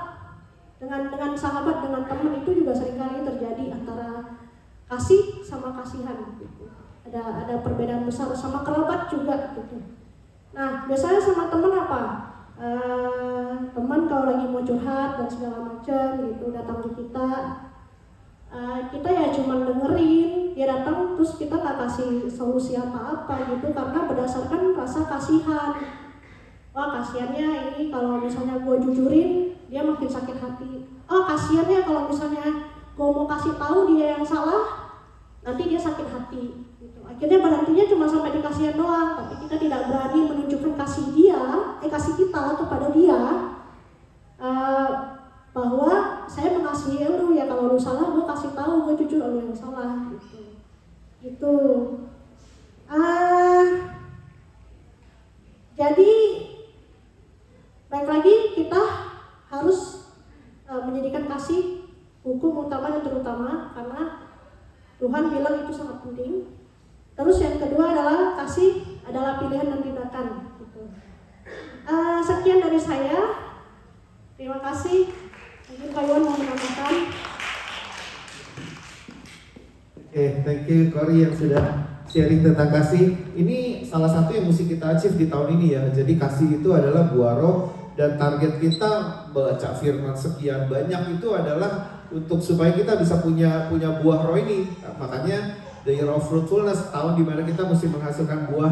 dengan sahabat, dengan teman, itu juga seringkali terjadi antara kasih sama kasihan gitu. Ada perbedaan besar, sama kerabat juga gitu. Nah, biasanya sama teman apa? Teman kalau lagi mau curhat dan segala macam gitu datang ke kita, kita ya cuma dengerin, dia datang terus terus kita nggak kasih solusi apa-apa gitu karena berdasarkan rasa kasihan. Wah kasihannya ini kalau misalnya gue jujurin dia makin sakit hati. Oh kasihannya kalau misalnya gue mau kasih tahu dia yang salah nanti dia sakit hati. Gitu. Akhirnya berhentinya cuma sampai di kasihan doang, tapi kita tidak berani menunjukkan kasih kita kepada dia bahwa saya mengasihi lu ya, kalau lu salah gue kasih tahu, gue jujur lu yang salah gitu. Gitu. Jadi baik lagi kita harus menjadikan kasih hukum utama dan terutama karena Tuhan bilang itu sangat penting. Terus yang kedua adalah kasih adalah pilihan dan tindakan. Gitu. Sekian dari saya. Terima kasih. Mungkin Pak Iwan mau menambahkan. Oke, thank you Cory yang sudah sharing tentang kasih. Ini salah satu yang mesti kita achieve di tahun ini ya. Jadi kasih itu adalah buah roh dan target kita baca firman sekian banyak itu adalah untuk supaya kita bisa punya buah roh ini. Makanya the year of fruitfulness, tahun dimana kita mesti menghasilkan buah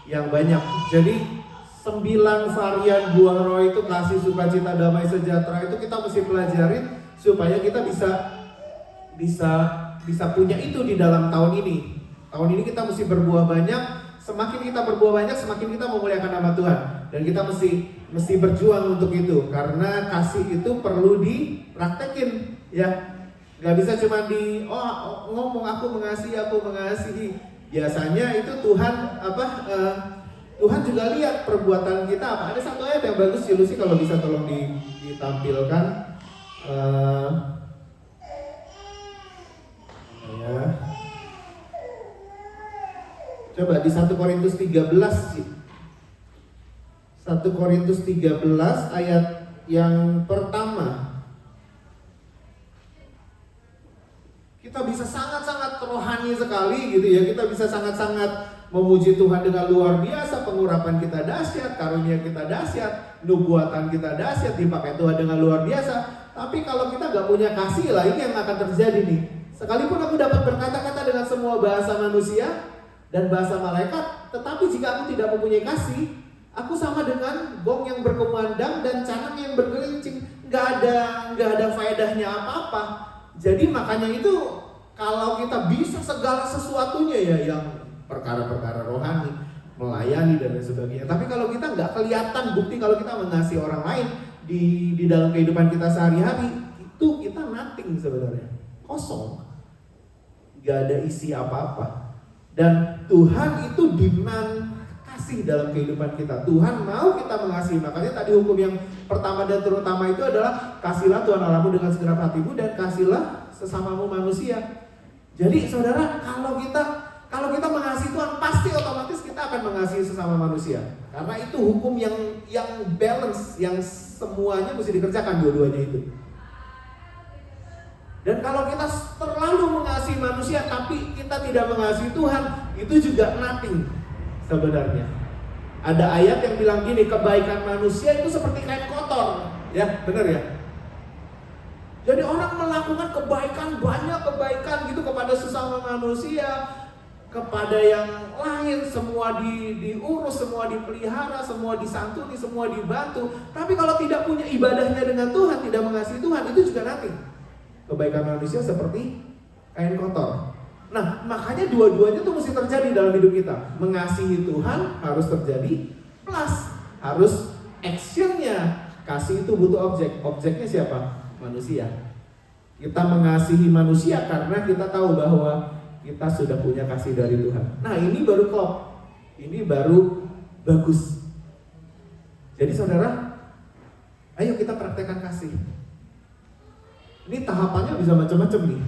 yang banyak. Jadi 9 varian buah roh itu kasih, sukacita, damai, sejahtera itu kita mesti pelajarin supaya kita bisa punya itu di dalam tahun ini. Tahun ini kita mesti berbuah banyak. Semakin kita berbuah banyak, semakin kita memuliakan nama Tuhan. Dan kita mesti berjuang untuk itu karena kasih itu perlu dipraktekin ya. Gak bisa cuma ngomong aku mengasihi. Biasanya itu Tuhan juga lihat perbuatan kita apa. Ada satu ayat yang bagus sih Lucy, kalau bisa tolong ditampilkan. Ya. Coba di 1 Korintus 13 sih. 1 Korintus 13 ayat yang pertama. Kita bisa sangat-sangat rohani sekali gitu ya. Kita bisa sangat-sangat memuji Tuhan dengan luar biasa, pengurapan kita dahsyat, karunia kita dahsyat, nubuatan kita dahsyat, dipakai Tuhan dengan luar biasa. Tapi kalau kita gak punya kasih lah, ini yang akan terjadi nih. Sekalipun aku dapat berkata-kata dengan semua bahasa manusia dan bahasa malaikat, tetapi jika aku tidak mempunyai kasih, aku sama dengan gong yang berkumandang dan canang yang bergelincing. Gak ada faedahnya apa-apa. Jadi makanya itu kalau kita bisa segala sesuatunya ya, yang perkara-perkara rohani, melayani dan lain sebagainya. Tapi kalau kita nggak kelihatan bukti kalau kita mengasihi orang lain di dalam kehidupan kita sehari-hari, itu kita nothing sebenarnya, kosong, nggak ada isi apa-apa. Dan Tuhan itu demand kasih dalam kehidupan kita. Tuhan mau kita mengasihi. Makanya tadi hukum yang pertama dan terutama itu adalah kasihlah Tuhan Allahmu dengan segenap hatimu dan kasihlah sesamamu manusia. Jadi saudara, kalau kita mengasihi Tuhan, pasti otomatis kita akan mengasihi sesama manusia. Karena itu hukum yang balance, yang semuanya mesti dikerjakan dua-duanya itu. Dan kalau kita terlalu mengasihi manusia tapi kita tidak mengasihi Tuhan, itu juga nothing sebenarnya. Ada ayat yang bilang gini, kebaikan manusia itu seperti kain kotor. Ya, benar ya? Jadi orang melakukan kebaikan, banyak kebaikan gitu kepada sesama manusia, kepada yang lain, semua diurus, semua dipelihara, semua disantuni, semua dibantu. Tapi kalau tidak punya ibadahnya dengan Tuhan, tidak mengasihi Tuhan, itu juga nanti kebaikan manusia seperti kain kotor. Nah, makanya dua-duanya tuh mesti terjadi dalam hidup kita. Mengasihi Tuhan harus terjadi, plus harus actionnya. Kasih itu butuh objek. Objeknya siapa? Manusia. Kita mengasihi manusia karena kita tahu bahwa kita sudah punya kasih dari Tuhan. Nah, ini baru klop. Ini baru bagus. Jadi saudara, ayo kita praktekkan kasih. Ini tahapannya bisa macam-macam nih.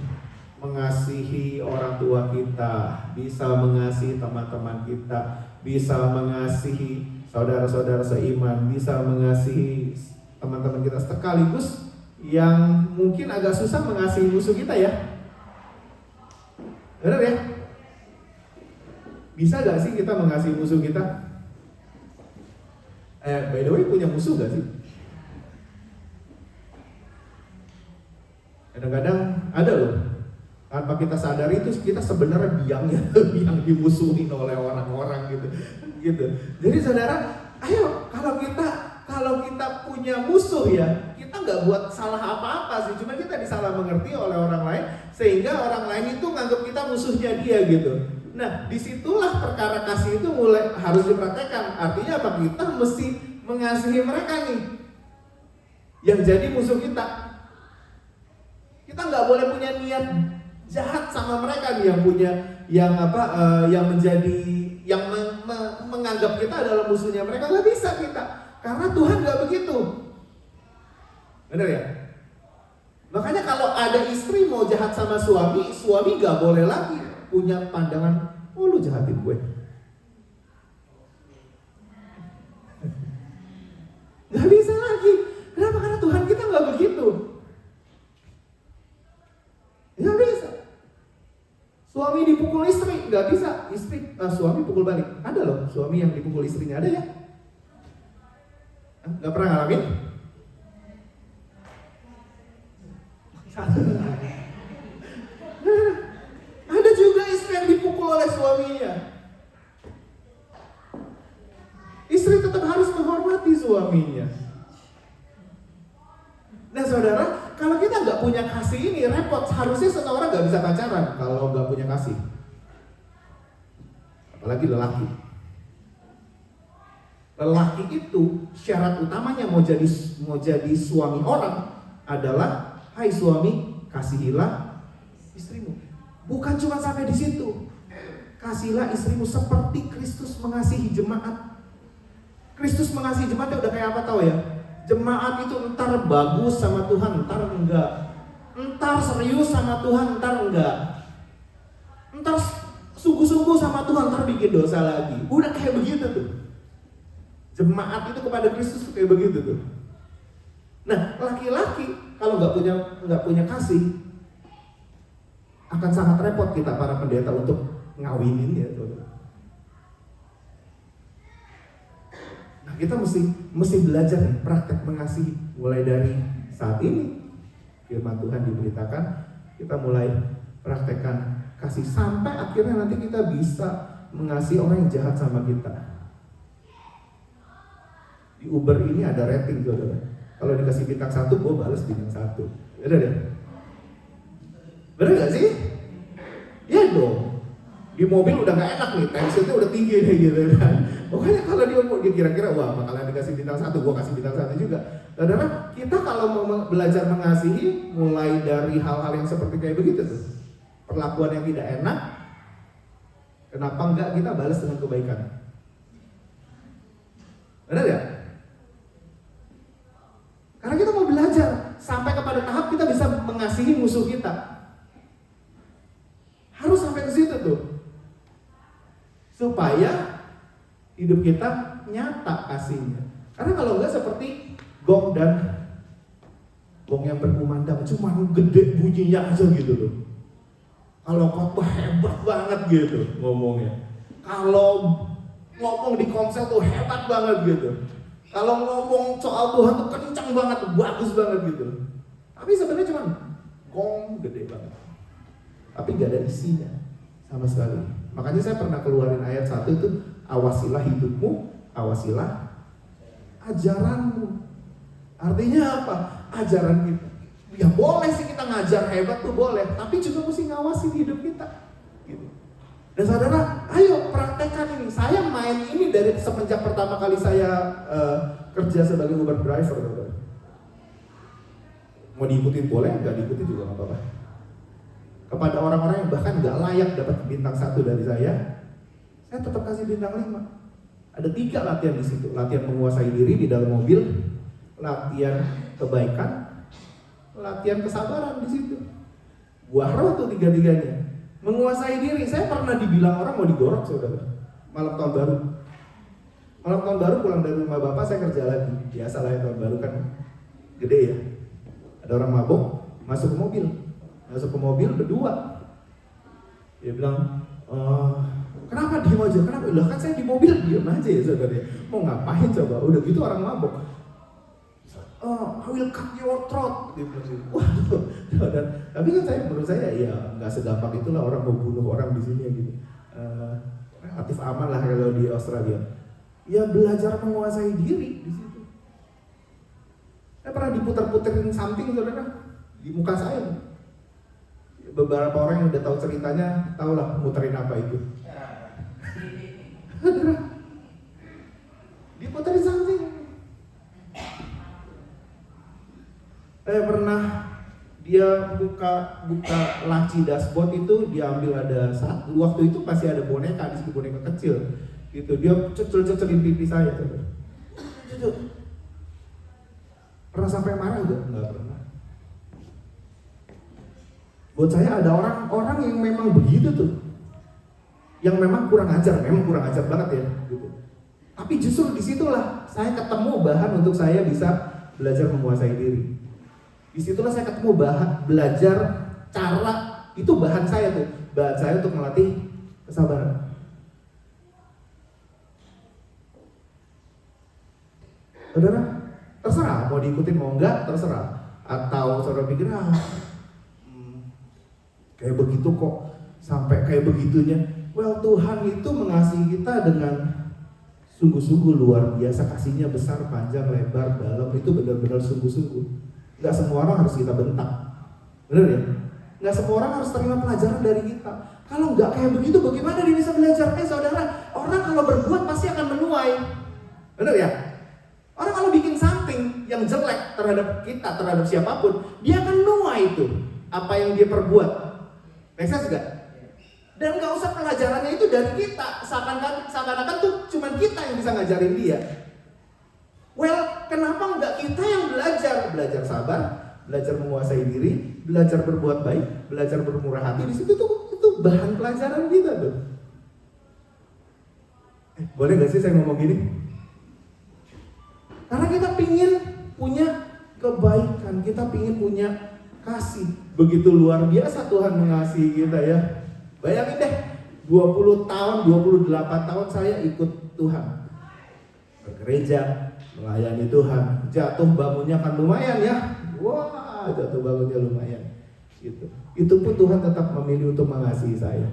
Mengasihi orang tua kita, bisa mengasihi teman-teman kita, bisa mengasihi saudara-saudara seiman, bisa mengasihi teman-teman kita sekaligus. Yang mungkin agak susah mengasihi musuh kita ya. Benar ya? Bisa gak sih kita mengasihi musuh kita? By the way, punya musuh gak sih? Kadang-kadang ada loh. Tanpa kita sadari itu kita sebenarnya biangnya yang dimusuhin oleh orang-orang gitu. Jadi saudara, ayo kalau kita punya musuh ya, kita nggak buat salah apa-apa sih, cuma kita disalah mengerti oleh orang lain sehingga orang lain itu nganggap kita musuhnya dia gitu. Nah, disitulah perkara kasih itu mulai harus dipraktekkan. Artinya apa? Kita mesti mengasihi mereka nih yang jadi musuh kita. Kita nggak boleh punya niat jahat sama mereka nih yang menganggap kita adalah musuhnya mereka. Nggak bisa kita, karena Tuhan nggak begitu. Bener ya? Makanya kalau ada istri mau jahat sama suami nggak boleh lagi punya pandangan, oh lu jahatin gue. Nggak bisa lagi. Kenapa? Karena Tuhan kita nggak begitu. Nggak bisa. Suami dipukul istri, nggak bisa. Suami pukul balik. Ada loh suami yang dipukul istrinya, ada ya? Nggak pernah ngalamin? Ada juga istri yang dipukul oleh suaminya. Istri tetap harus menghormati suaminya. Nah saudara, kalau kita nggak punya kasih ini repot. Harusnya seseorang nggak bisa pacaran kalau nggak punya kasih. Apalagi lelaki. Lelaki itu syarat utamanya mau jadi suami orang adalah, hai suami, kasihilah istrimu. Bukan cuma sampai di situ. Kasihilah istrimu seperti Kristus mengasihi jemaat. Kristus mengasihi jemaatnya udah kayak apa tahu ya? Jemaat itu entar bagus sama Tuhan, entar enggak. Entar serius sama Tuhan, entar enggak. Entar sungguh-sungguh sama Tuhan, entar bikin dosa lagi. Udah kayak begitu tuh. Jemaat itu kepada Kristus tuh kayak begitu tuh. Nah, laki-laki kalau nggak punya kasih, akan sangat repot kita para pendeta untuk ngawinin ya, saudara. Nah, kita mesti belajar nih, praktek mengasihi mulai dari saat ini. Firman Tuhan diberitakan, kita mulai praktekkan kasih sampai akhirnya nanti kita bisa mengasihi orang yang jahat sama kita. Di Uber ini ada rating, saudara. Kalau dikasih bintang 1, gue balas bintang 1. Bener ya? Bener gak sih? Ya dong. Di mobil udah gak enak nih, tensionnya udah tinggi nih gitu kan. Pokoknya kalau dia kira-kira, wah bakalan dikasih bintang 1, gue kasih bintang 1 juga. Saudara, kita kalau mau belajar mengasihi, mulai dari hal-hal yang seperti kayak begitu tuh. Perlakuan yang tidak enak, kenapa enggak kita balas dengan kebaikan? Bener ya? Karena kita mau belajar sampai kepada tahap kita bisa mengasihi musuh kita. Harus sampai ke situ tuh. Supaya hidup kita nyata kasihnya. Karena kalau enggak seperti gong yang berkumandang, cuma gede bunyinya aja gitu loh. Kalau khotbah hebat banget gitu ngomongnya. Kalau ngomong di komsel tuh hebat banget gitu. Kalau ngomong soal Tuhan tuh kencang banget, bagus banget gitu. Tapi sebenarnya cuma gong gede banget. Tapi gak ada isinya sama sekali. Makanya saya pernah keluarin ayat 1 itu, awasilah hidupmu, awasilah ajaranmu. Artinya apa? Ajaran kita. Ya boleh sih kita ngajar hebat tuh boleh, tapi juga mesti ngawasin hidup kita. Gitu. Dan saudara, ayo praktekkan ini. Saya main ini dari semenjak pertama kali saya kerja sebagai Uber driver. Saudara. Mau diikutin boleh, nggak diikutin juga nggak apa-apa. Kepada orang-orang yang bahkan nggak layak dapat bintang 1 dari saya tetap kasih bintang 5. Ada 3 latihan di situ. Latihan menguasai diri di dalam mobil, latihan kebaikan, latihan kesabaran di situ. Buah roh tuh 3-tiganya. Menguasai diri, saya pernah dibilang orang mau digorok saudara. Malam tahun baru pulang dari rumah bapak, saya kerja lagi. Biasalah ya, tahun baru kan gede ya. Ada orang mabok, masuk ke mobil berdua. Dia bilang, kenapa diem aja? Kenapa? Lah kan saya di mobil diem aja ya saudara. Mau ngapain coba? Udah gitu orang mabok. I will cut your throat. Dia bilang gitu. Waduh. Tapi kan menurut saya ya nggak segampang itulah orang mau bunuh orang di sini gitu. Relatif aman lah kalau di Australia. Ya belajar menguasai diri di situ. Saya pernah diputar-puterin something saudara di muka saya. Beberapa orang yang udah tahu ceritanya tahu lah muterin apa itu. Diputerin something. Saya pernah dia buka laci dashboard itu dia ambil ada satu waktu itu masih ada boneka di situ, boneka kecil gitu, dia cucul-cuculin pipi saya. Pernah sampai marah nggak pernah. Buat saya ada orang-orang yang memang begitu tuh, yang memang kurang ajar banget ya gitu. Tapi justru disitulah saya ketemu bahan untuk saya bisa belajar menguasai diri. Disitulah saya ketemu belajar cara, itu bahan saya untuk melatih kesabaran. Saudara, terserah mau diikutin mau enggak, terserah. Atau saudara pikir kayak begitu kok sampai kayak begitunya. Well, Tuhan itu mengasihi kita dengan sungguh-sungguh luar biasa, kasihnya besar, panjang, lebar, dalam, itu benar-benar sungguh-sungguh. Gak semua orang harus kita bentak, bener ya? Gak semua orang harus terima pelajaran dari kita. Kalau nggak kayak begitu, bagaimana dia bisa belajar? Saudara, orang kalau berbuat pasti akan menuai, bener ya? Orang kalau bikin something yang jelek terhadap kita, terhadap siapapun, dia akan nuai itu apa yang dia perbuat. Make sense gak? Dan nggak usah pelajarannya itu dari kita, seakan-akan tuh cuman kita yang bisa ngajarin dia. Well, kenapa nggak kita yang belajar sabar, belajar menguasai diri, belajar berbuat baik, belajar bermurah hati. Di situ tuh itu bahan pelajaran kita tuh. Boleh nggak sih saya ngomong gini? Karena kita pingin punya kebaikan, kita pingin punya kasih. Begitu luar biasa Tuhan mengasihi kita ya. Bayangin deh, 20 tahun, 28 tahun saya ikut Tuhan. Bergereja, melayani Tuhan, jatuh bangunnya kan lumayan ya. Wah, jatuh bangunnya lumayan. Gitu. Itu pun Tuhan tetap memilih untuk mengasihi saya.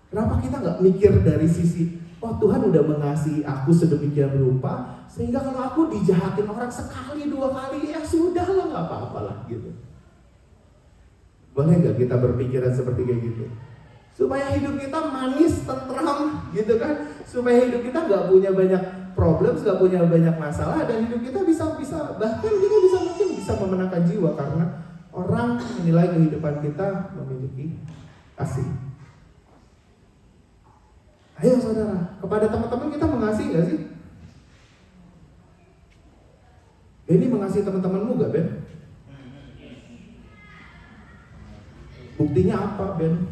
Kenapa kita nggak mikir dari sisi, oh Tuhan udah mengasihi aku sedemikian rupa, sehingga kalau aku dijahatin orang sekali, 2 kali, ya sudah lah, nggak apa-apa lah gitu. Boleh nggak kita berpikiran seperti kayak gitu? Supaya hidup kita manis, tentram gitu kan. Supaya hidup kita nggak punya banyak problem, nggak punya banyak masalah, dan hidup kita bisa bahkan kita mungkin bisa memenangkan jiwa karena orang menilai kehidupan kita memiliki kasih. Ayo saudara, kepada teman-teman kita mengasihi nggak sih? Benny mengasihi teman-temanmu nggak, Ben? Buktinya apa, Ben?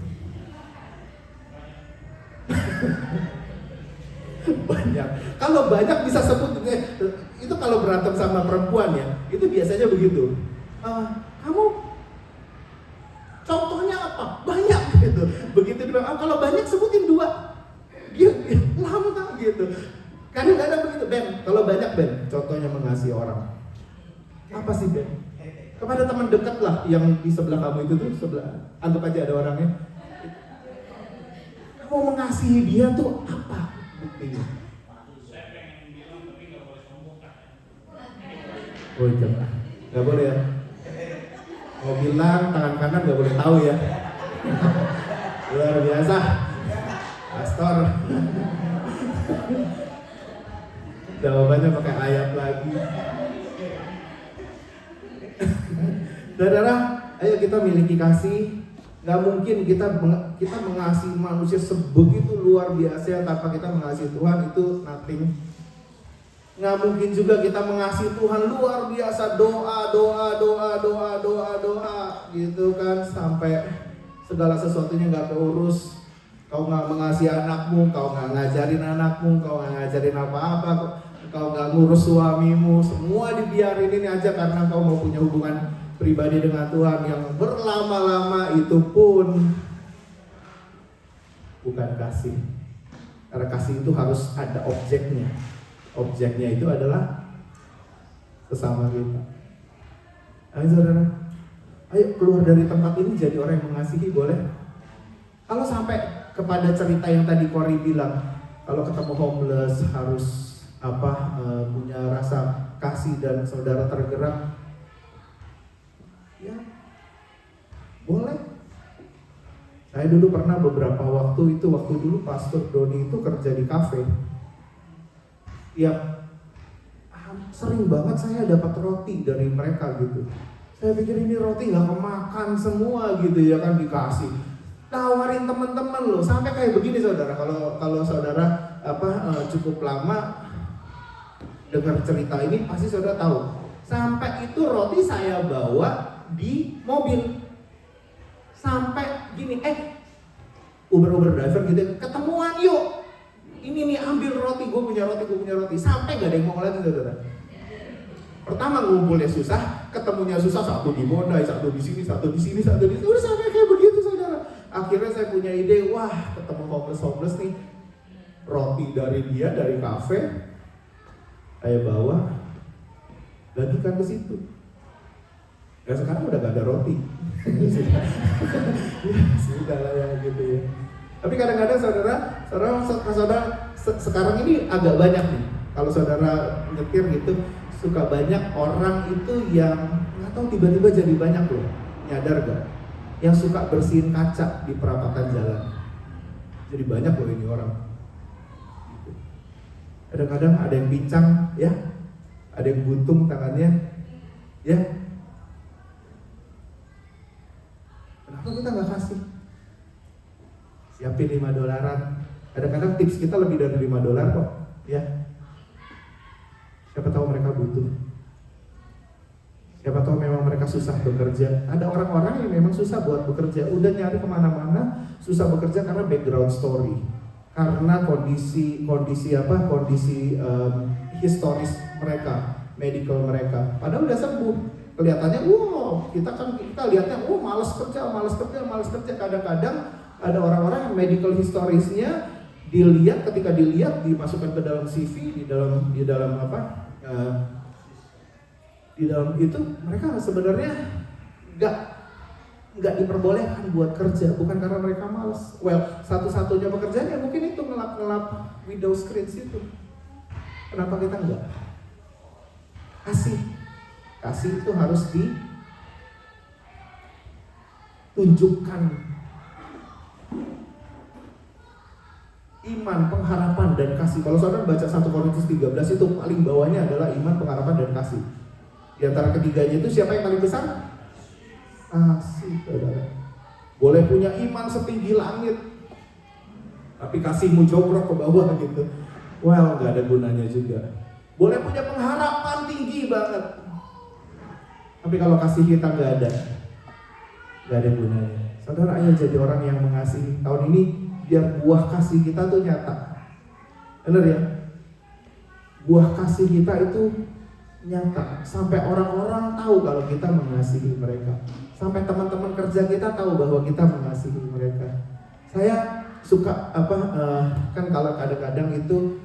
Banyak. Kalau banyak bisa sebut itu kalau berantem sama perempuan ya, itu biasanya begitu. Kamu contohnya apa? Banyak gitu. Begitu dibilang, kalau banyak sebutin 2. Dia lama gitu. Kadang-kadang begitu, Ben. Kalau banyak, Ben, contohnya mengasihi orang. Apa sih, Ben? Kepada teman dekat lah yang di sebelah kamu itu tuh, sebelah. Anggap aja ada orangnya. Kamu mengasihi dia tuh apa buktinya? Oh jangan, nggak boleh ya. Mau bilang tangan kanan nggak boleh tahu ya. Luar biasa, pastor. Jawabannya pakai ayat lagi. Saudara, ayo kita miliki kasih. Gak mungkin kita mengasihi manusia sebegitu luar biasa tanpa kita mengasihi Tuhan, itu nothing. Gak mungkin juga kita mengasihi Tuhan luar biasa, doa gitu kan, sampai segala sesuatunya gak keurus. Kau gak mengasihi anakmu, kau gak ngajarin anakmu, kau gak ngajarin apa-apa, kau gak ngurus suamimu, semua dibiarin ini aja karena kau mau punya hubungan pribadi dengan Tuhan yang berlama-lama, itu pun bukan kasih. Karena kasih itu harus ada objeknya. Objeknya itu adalah sesama kita. Ayo saudara, ayo keluar dari tempat ini jadi orang yang mengasihi, boleh? Kalau sampai kepada cerita yang tadi Cory bilang, kalau ketemu homeless harus punya rasa kasih dan saudara tergerak, ya boleh. Saya dulu pernah beberapa waktu dulu Pastor Doni itu kerja di kafe. Ya sering banget saya dapat roti dari mereka gitu. Saya pikir ini roti nggak kemakan semua gitu ya kan, dikasih. Tawarin teman-teman loh, sampai kayak begini saudara. Kalau saudara cukup lama dengar cerita ini pasti saudara tahu. Sampai itu roti saya bawa di mobil. Sampai gini, Uber driver gitu, ketemuan yuk. Ini nih ambil roti, gue punya roti. Sampai gak ada yang mau lagi saudara. Pertama ngumpulnya susah, ketemunya susah, satu di Mondai, satu di sini. Udah sampai kayak begitu saudara. Akhirnya saya punya ide, wah ketemu homeless nih. Roti dari dia, dari kafe, saya bawa, bagikan ke situ. Ya sekarang udah gak ada roti. Sudah lah ya gitu ya. Tapi kadang-kadang saudara sekarang ini agak banyak nih. Kalau saudara nyetir gitu, suka banyak orang itu yang nggak tahu tiba-tiba jadi banyak loh. Nyadar gak? Yang suka bersihin kaca di perapatan jalan. Jadi banyak loh ini orang. Kadang-kadang ada yang pincang, ya, ada yang buntung tangannya, ya. Kenapa kita nggak kasih? Siapin $5. Kadang-kadang tips kita lebih dari $5 kok, ya. Siapa tahu mereka butuh. Siapa tahu memang mereka susah bekerja. Ada orang-orang yang memang susah buat bekerja, udah nyari kemana-mana, susah bekerja karena background story, karena kondisi historis mereka, medical mereka. Padahal udah sembuh. Kelihatannya, kita lihatnya, malas kerja. Kadang-kadang ada orang-orang yang medical historisnya ketika dilihat dimasukkan ke dalam CV, di dalam itu mereka sebenarnya nggak diperbolehkan buat kerja, bukan karena mereka malas. Satu-satunya pekerjaan ya mungkin itu ngelap window screens itu. Kenapa kita enggak? Kasih itu harus ditunjukkan. Iman, pengharapan, dan kasih. Kalau saudara baca 1 Korintus 13 itu paling bawahnya adalah iman, pengharapan, dan kasih. Di antara ketiganya itu siapa yang paling besar? Kasih, saudara. Boleh punya iman setinggi langit, tapi kasihmu jogrok ke bawah gitu. Gak ada gunanya juga. Boleh punya pengharapan tinggi banget, tapi kalau kasih kita gak ada gunanya. Saudara, ayo jadi orang yang mengasihi. Tahun ini biar buah kasih kita tuh nyata. Bener ya? Buah kasih kita itu nyata. Sampai orang-orang tahu kalau kita mengasihi mereka. Sampai teman-teman kerja kita tahu bahwa kita mengasihi mereka. Saya suka kan kalau kadang-kadang itu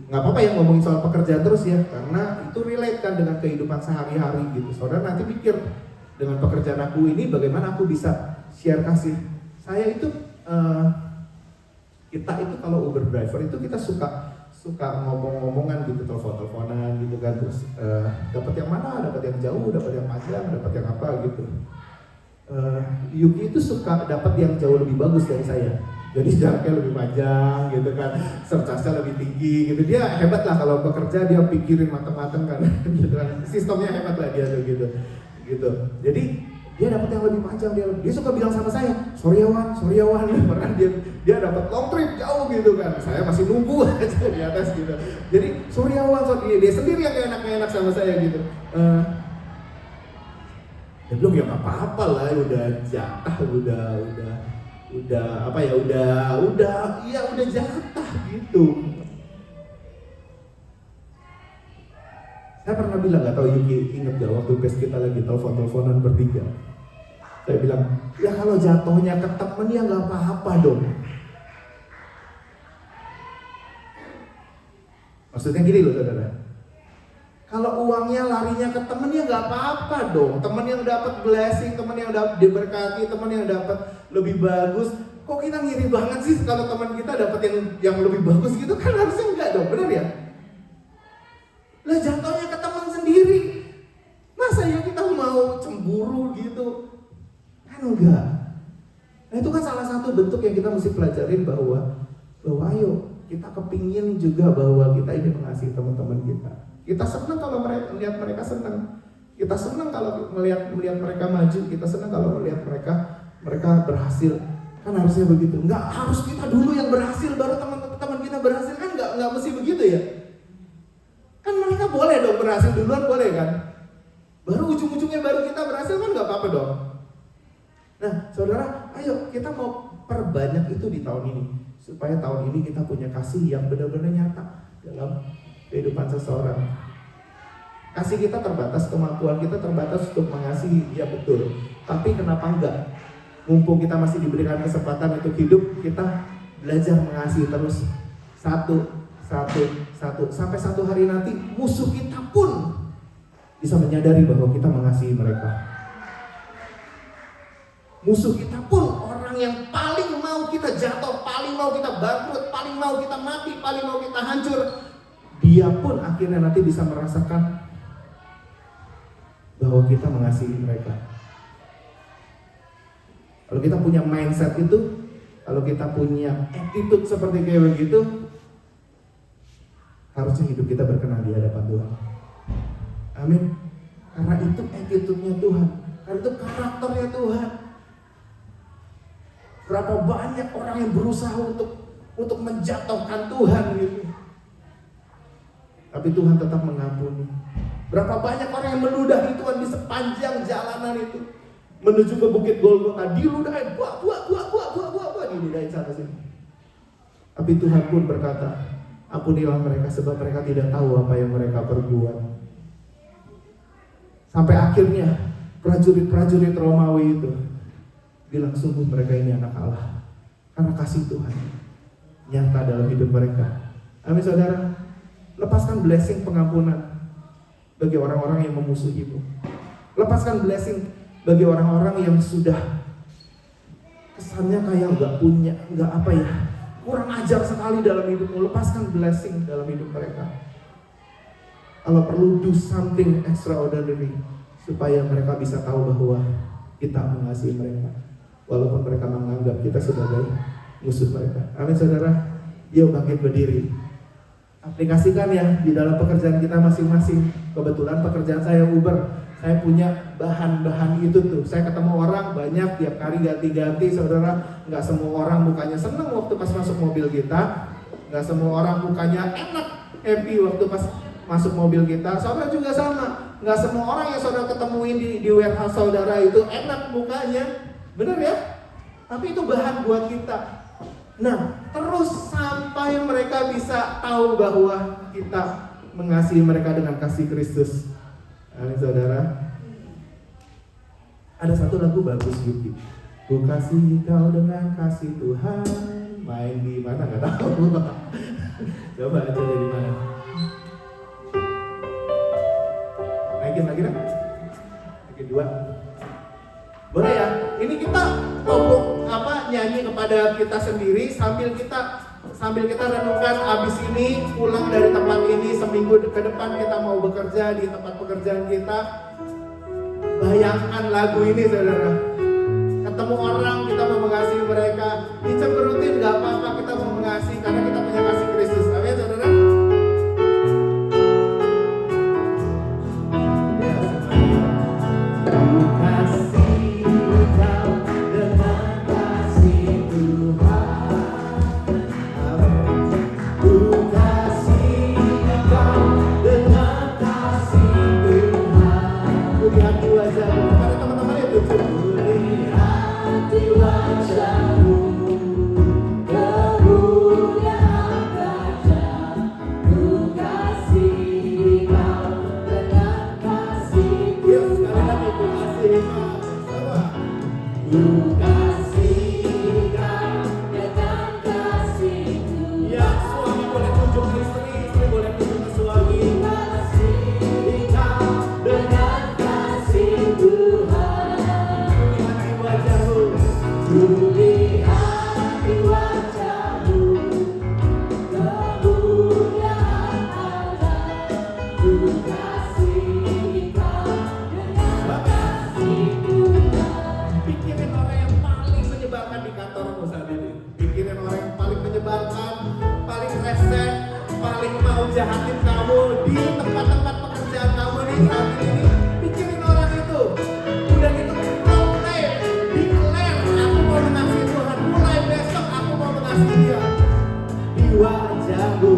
nggak apa-apa ya ngomongin soal pekerjaan terus ya, karena itu relate kan dengan kehidupan sehari-hari gitu. Saudara nanti pikir dengan pekerjaan aku ini bagaimana aku bisa share kasih. Saya itu kita itu kalau Uber driver itu kita suka ngomong-ngomongan gitu, telepon-teleponan gitu kan, terus dapat yang mana, dapat yang jauh, dapat yang panjang, dapat yang apa gitu. Yuki itu suka dapat yang jauh lebih bagus dari saya, jadi jaraknya lebih panjang gitu kan, surcharge-nya lebih tinggi gitu. Dia hebat lah kalau bekerja, dia pikirin matang-matang kan gitu kan, sistemnya hebat lah dia tuh gitu. Jadi dia dapat yang lebih panjang, dia suka bilang sama saya, sorry ya Wan, pernah dia dapat long trip jauh gitu kan, saya masih nunggu aja di atas gitu. Jadi sorry ya Wan, dia sendiri yang enak sama saya gitu. Dia bilang ya nggak apa-apa lah, udah jatah, udah jatah gitu. Saya pernah bilang, nggak tahu Yuki inget gak waktu pas kita lagi telepon-teleponan bertiga. Saya bilang, ya kalau jatuhnya ke temen ya nggak apa-apa dong. Maksudnya gini loh saudara, Kalau uangnya larinya ke temen ya nggak apa-apa dong. Temen yang dapat blessing, temen yang dapat diberkati, temen yang dapat lebih bagus. Kok kita ngiri banget sih kalau teman kita dapat yang lebih bagus gitu? Kan harusnya enggak dong, benar ya? Lah jatuhnya ke teman sendiri. Masa ya kita mau cemburu gitu? Kan enggak. Nah itu kan salah satu bentuk yang kita mesti pelajarin bahwa ayo kita kepingin juga bahwa kita ini mengasihi teman-teman kita. Kita senang kalau melihat mereka senang. Kita senang kalau melihat mereka maju. Kita senang kalau melihat mereka berhasil. Kan harusnya begitu. Enggak harus kita dulu yang berhasil baru teman-teman kita berhasil, kan enggak mesti begitu ya. Kan mereka boleh dong berhasil duluan, boleh kan? Baru ujung-ujungnya baru kita berhasil kan enggak apa-apa dong. Nah, saudara, ayo kita mau perbanyak itu di tahun ini supaya tahun ini kita punya kasih yang benar-benar nyata dalam kehidupan seseorang. Kasih kita terbatas, kemampuan kita terbatas untuk mengasihi, ya betul. Tapi kenapa enggak? Mumpung kita masih diberikan kesempatan untuk hidup, kita belajar mengasihi terus. Satu. Sampai satu hari nanti musuh kita pun bisa menyadari bahwa kita mengasihi mereka. Musuh kita pun, orang yang paling mau kita jatuh, paling mau kita bangkrut, paling mau kita mati, paling mau kita hancur, dia pun akhirnya nanti bisa merasakan bahwa kita mengasihi mereka. Kalau kita punya mindset itu, kalau kita punya attitude seperti kayak begitu, harusnya hidup kita berkenan di hadapan Tuhan. Amin. Karena itu attitude-nya Tuhan, karena itu karakternya Tuhan. Berapa banyak orang yang berusaha untuk menjatuhkan Tuhan gitu, tapi Tuhan tetap mengampuni. Berapa banyak orang yang meludahi Tuhan di sepanjang jalanan itu, menuju ke Bukit Golgota, diludahin, buah, diludahin sana sini. Tapi Tuhan pun berkata, ampunilah mereka sebab mereka tidak tahu apa yang mereka perbuat. Sampai akhirnya prajurit-prajurit Romawi itu bilang, sungguh mereka ini anak Allah, karena kasih Tuhan nyata dalam hidup mereka. Amin saudara. Lepaskan blessing pengampunan bagi orang-orang yang memusuhimu. Lepaskan blessing bagi orang-orang yang sudah kesannya kayak kurang ajar sekali dalam hidupmu. Lepaskan blessing dalam hidup mereka. Kalau perlu, do something extraordinary supaya mereka bisa tahu bahwa kita mengasihi mereka, walaupun mereka menganggap kita sebagai musuh mereka. Amin saudara. Yuk bangkit berdiri. Aplikasikan ya di dalam pekerjaan kita masing-masing. Kebetulan pekerjaan saya Uber, saya punya bahan-bahan itu tuh. Saya ketemu orang banyak, tiap hari ganti-ganti saudara. Nggak semua orang mukanya senang waktu pas masuk mobil kita. Nggak semua orang mukanya enak, happy waktu pas masuk mobil kita. Saudara juga sama. Nggak semua orang yang saudara ketemuin di warehouse saudara itu enak mukanya. Benar ya? Tapi itu bahan buat kita. Nah, terus sampai mereka bisa tahu bahwa kita mengasihi mereka dengan kasih Kristus. Amin saudara. Ada satu lagu bagus gitu. Ku kasih kau dengan kasih Tuhan. Main di mana nggak tahu. Coba aja dari mana. Naikin lagi dah. Naikin 2. Boleh ya? Ini kita nyanyi kepada kita sendiri sambil kita renungkan abis ini pulang dari tempat ini, seminggu ke depan kita mau bekerja di tempat pekerjaan kita. Bayangkan lagu ini saudara. Ketemu orang kita mau mengasihi mereka, dicemberutin gak apa-apa, kita mau mengasihi karena kita punya kasih Kristus. Amin saudara. Kulihat di wajahmu kemuliaan Allah, ku kasihi kau dengan kasih Tuhan. Pikirin orang yang paling menyebalkan di kantormu saat ini. Pikirin orang yang paling menyebalkan, paling rese, paling mau jahatin kamu di tempat-tempat pekerjaan kamu nih saat ini. Pikirin orang itu. Udah gitu proclaim, declare, aku mau mengasihi Tuhan. Mulai besok aku mau mengasihi Dia. Di wajahmu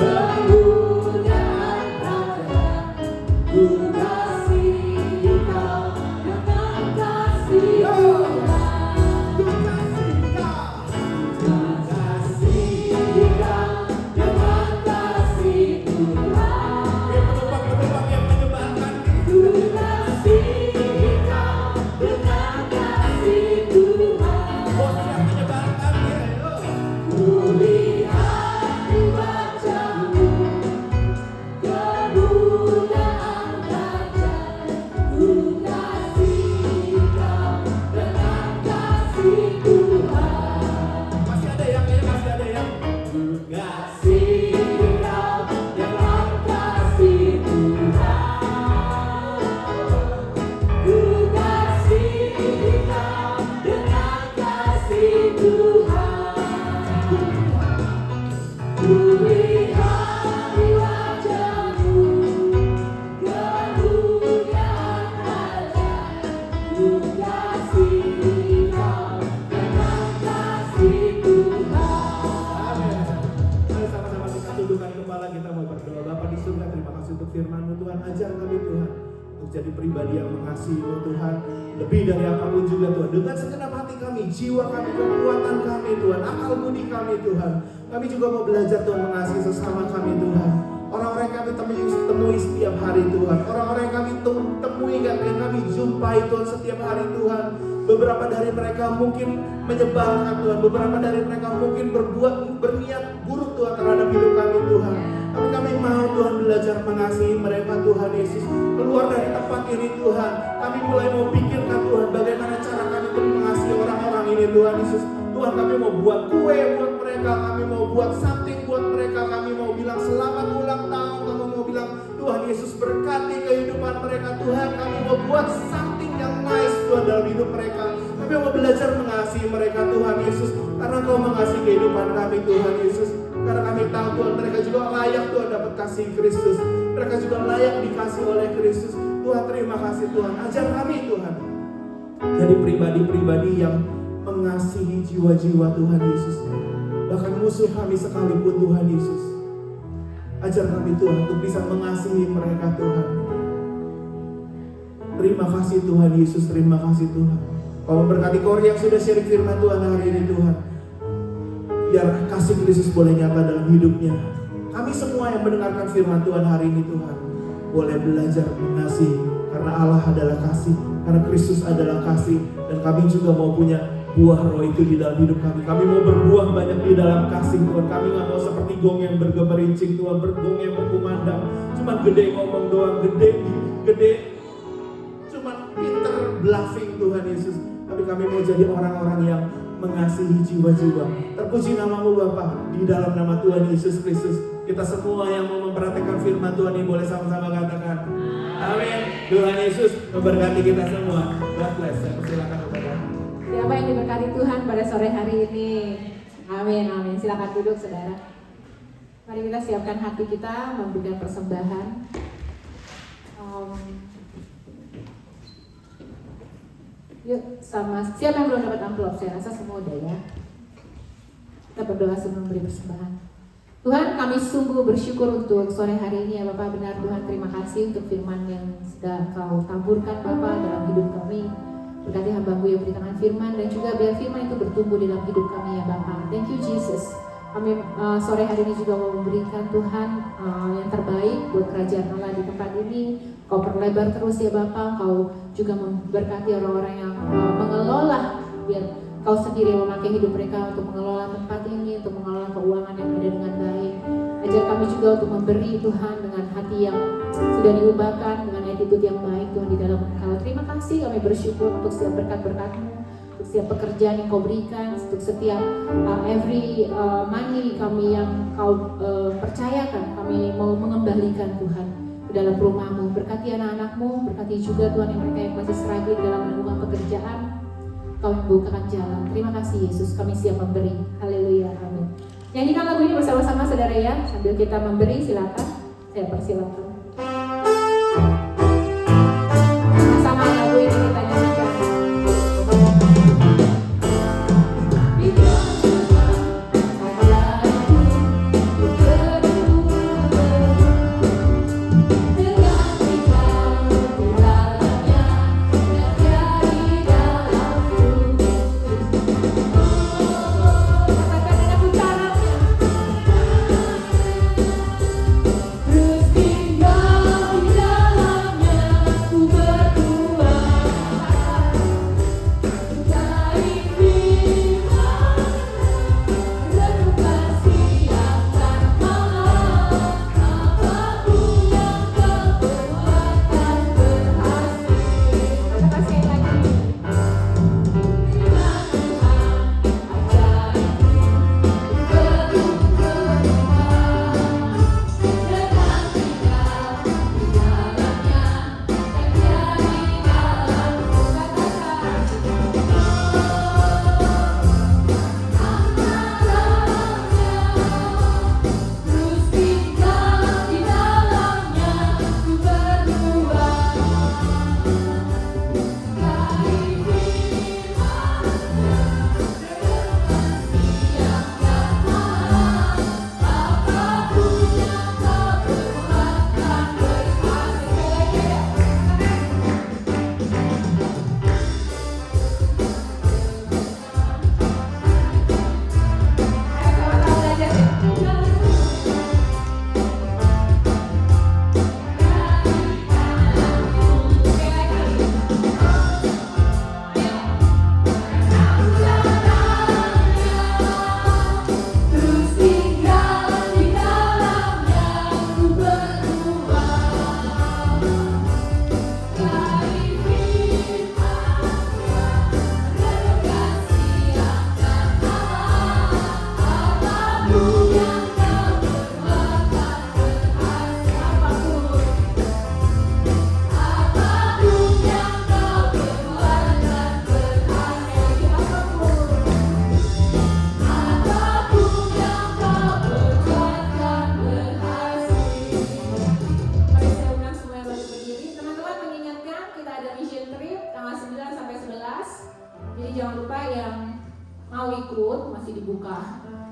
Kemuliaan Raja, ku kasihi kau dengan kasih Tuhan. ku kasih kau. Ku kasihi kau dengan kasih Tuhan. Penumpang-penumpang yang menyebalkan Ku kasihi kau dengan kasih Tuhan. bos yang menyebalkan dia. Kulihat di wajahmu kemuliaan Raja, ku kasihi kau dengan kasih Tuhan. Masih ada yang masih ada yang Kasihi kau dengan kasih Tuhan. Ku kasihi kau dengan kasih Tuhan. Kulihat di wajahmu kemuliaan Raja, ku kasihi kau dengan kasih Tuhan. Mari sama-sama kita tundukkan kepala, kita mau berdoa. Bapa di surga, terima kasih untuk firman-Mu Tuhan. Ajar kami Tuhan untuk jadi pribadi yang mengasihi-Mu Tuhan, lebih dari apapun juga Tuhan. Dengan segenap hati kami, jiwa kami, kekuatan kami Tuhan, akal budi kami Tuhan. Kami juga mau belajar Tuhan mengasihi sesama kami Tuhan. Orang-orang yang kami temui setiap hari Tuhan. Orang-orang yang kami temui, yang kami jumpai Tuhan setiap hari Tuhan. Beberapa dari mereka mungkin menyebalkan Tuhan. Beberapa dari mereka mungkin berniat buruk Tuhan terhadap hidup kami Tuhan. Tapi kami mau Tuhan belajar mengasihi mereka Tuhan Yesus. Keluar dari tempat ini Tuhan. Kami mulai mau pikirkan Tuhan bagaimana cara kami untuk mengasihi orang-orang ini Tuhan Yesus. Tuhan, kami mau buat kue buat mereka. Kami mau buat something buat mereka. Kami mau bilang selamat ulang tahun. Kami mau bilang Tuhan Yesus berkati kehidupan mereka Tuhan. Kami mau buat something yang nice Tuhan dalam hidup mereka. Kami mau belajar mengasihi mereka Tuhan Yesus. Karena Kau mengasihi kehidupan kami Tuhan Yesus. Karena kami tahu Tuhan mereka juga layak Tuhan dapat kasih Kristus. Mereka juga layak dikasih oleh Kristus. Tuhan, terima kasih Tuhan. Ajar kami Tuhan jadi pribadi-pribadi yang mengasihi jiwa-jiwa Tuhan Yesus. Bahkan musuh kami sekalipun Tuhan Yesus. Ajar kami Tuhan untuk bisa mengasihi mereka Tuhan. Terima kasih Tuhan Yesus, terima kasih Tuhan. Kau memberkati Kori yang sudah sharing firman Tuhan hari ini Tuhan. Biar kasih Kristus boleh nyata dalam hidupnya. Kami semua yang mendengarkan firman Tuhan hari ini Tuhan, boleh belajar mengasihi. Karena Allah adalah kasih, karena Kristus adalah kasih. Dan kami juga mau punya buah roh itu di dalam hidup kami. Kami mau berbuah banyak di dalam kasih Tuhan. Kami gak mau seperti gong yang bergemerincing Tuhan, bergong yang berkumandang. Cuman gede ngomong doang, gede cuman pinter bluffing Tuhan Yesus. Tapi kami mau jadi orang-orang yang mengasihi jiwa-jiwa. Terpuji namamu Bapa, di dalam nama Tuhan Yesus Kristus. Kita semua yang mau memperhatikan firman Tuhan ini boleh sama-sama katakan amin. Tuhan Yesus memberkati kita semua. God bless. Saya persilakan kepada Siapa yang diberkati Tuhan pada sore hari ini? Amin, amin. Silakan duduk saudara. Mari kita siapkan hati kita memberikan persembahan. Yuk, sama siapa yang belum dapat amplop? Saya rasa semua udah ya. Kita berdoa sebelum memberi persembahan. Tuhan, kami sungguh bersyukur untuk sore hari ini ya Bapak. Benar Tuhan, terima kasih untuk firman yang sudah Kau taburkan Bapak dalam hidup kami. Berkati hamba-Mu yang berikan firman dan juga biar firman itu bertumbuh dalam hidup kami ya Bapak. Thank you Jesus. Kami sore hari ini juga mau memberikan Tuhan yang terbaik buat kerajaan Allah di tempat ini. Kau perlebar terus ya Bapak. Kau juga memberkati orang-orang yang mengelola, biar Kau sendiri memakai hidup mereka untuk mengelola tempat ini, untuk mengelola keuangan yang ada dengan baik. Ajar kami juga untuk memberi Tuhan dengan hati yang sudah diubahkan, dengan attitude yang baik Tuhan di dalam Engkau. Terima kasih, kami bersyukur untuk setiap berkat-berkat-Mu. setiap pekerjaan yang kau berikan, untuk setiap every money kami yang kau percayakan, kami mau mengembalikan Tuhan ke dalam rumah-Mu. Berkati anak-anak-Mu, berkati juga Tuhan yang mereka yang masih struggling dalam menemukan pekerjaan, Kau yang membukakan jalan. Terima kasih Yesus, kami siap memberi. Haleluya, amin. Nyanyikan lagu ini bersama-sama saudara ya, sambil kita memberi, silakan. Saya persilakan. Sama lagu ini kita nyanyikan.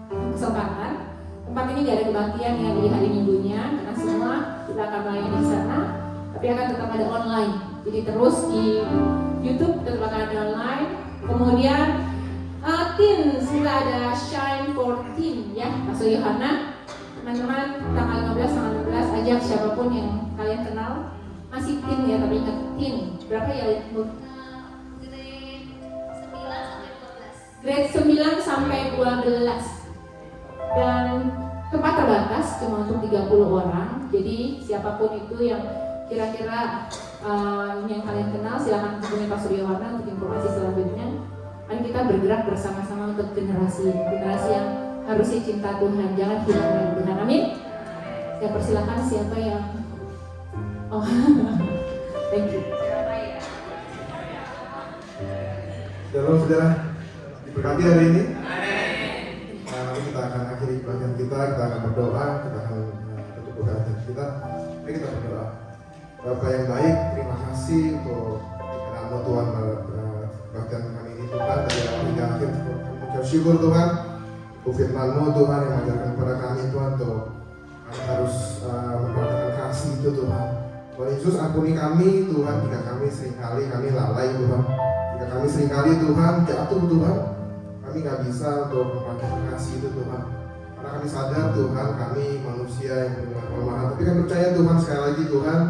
Kesempatan. Tempat ini gak ada kebaktian ya di hari Minggunya, karena semua kita akan melayani di sana, tapi akan tetap ada online. Jadi terus di YouTube tetap akan ada online. Kemudian teens, kita ada Shine for Teen ya, Pastor Yohana. Teman-teman tanggal 15, tanggal 16 ajak siapapun yang kalian kenal. Masih teen ya, tapi ingat teen. Berapa ya? Grade 9 sampai 12. Dan tempat terbatas cuma untuk 30 orang. Jadi siapapun itu yang kira-kira yang kalian kenal, silahkan hubungi Pastor Yohana untuk informasi selanjutnya. Mari kita bergerak bersama-sama untuk generasi yang harusnya cinta Tuhan, jangan hilang dari Tuhan. Amin. Saya persilakan siapa yang thank you. Shalom saudara, diberkati hari ini. Kita akan akhiri kebaktian kita akan berdoa, kita akan tutup kebaktian kita. Mari kita berdoa. Bapa yang baik, terima kasih untuk firman-Mu Tuhan kebaktian kami ini Tuhan, dari awal hingga akhir. Kami ucap syukur Tuhan untuk firman-Mu Tuhan yang mengajarkan kepada kami Tuhan, untuk kami harus memperhatikan kasih itu Tuhan. Tuhan Yesus, ampuni kami Tuhan jika kami seringkali kami lalai Tuhan, jika kami seringkali Tuhan jatuh Tuhan, kami gak bisa untuk memperhatikan kasih itu Tuhan, karena kami sadar Tuhan kami manusia yang punya kelemahan. Tapi kami percaya Tuhan, sekali lagi Tuhan,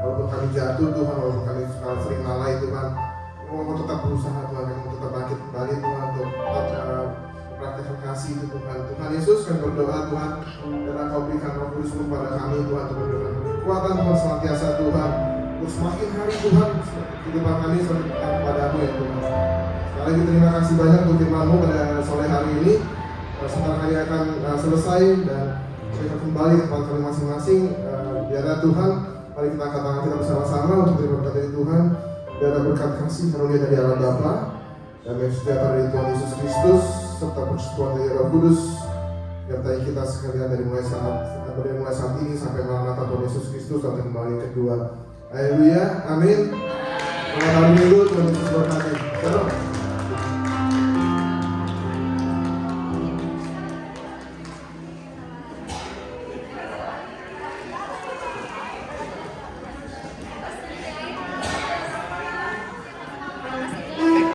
walaupun kami jatuh Tuhan, walaupun kami sering lalai Tuhan, kami mau tetap berusaha Tuhan, kami mau tetap bangkit kembali Tuhan untuk tetap praktekkan kasih itu Tuhan. Tuhan Yesus, kami berdoa Tuhan, dan Kau berikan Roh Kudus kepada kami Tuhan, untuk memberikan kekuatan Tuhan senantiasa Tuhan, untuk semakin hari Tuhan kehidupan kami semakin dekat kepada-Mu ya Tuhan. Sekali lagi terima kasih banyak untuk firman-Mu pada sore hari ini. Sebentar kali akan selesai dan kita kembali ke tempat kami masing-masing. Biarlah Tuhan, mari kita angkat tangan kita bersama-sama untuk menerima berkat dari Tuhan. Biarlah berkat kasih karunia dari Allah Bapa, damai sejahtera dari Tuhan Yesus Kristus, serta persekutuan dari Roh Kudus menyertai kita sekalian dari mulai saat ini sampai Maranatha Tuhan Yesus Kristus datang kembali kedua. Haleluya, amin. Selamat hari Minggu, Tuhan Yesus berkati. Shalom.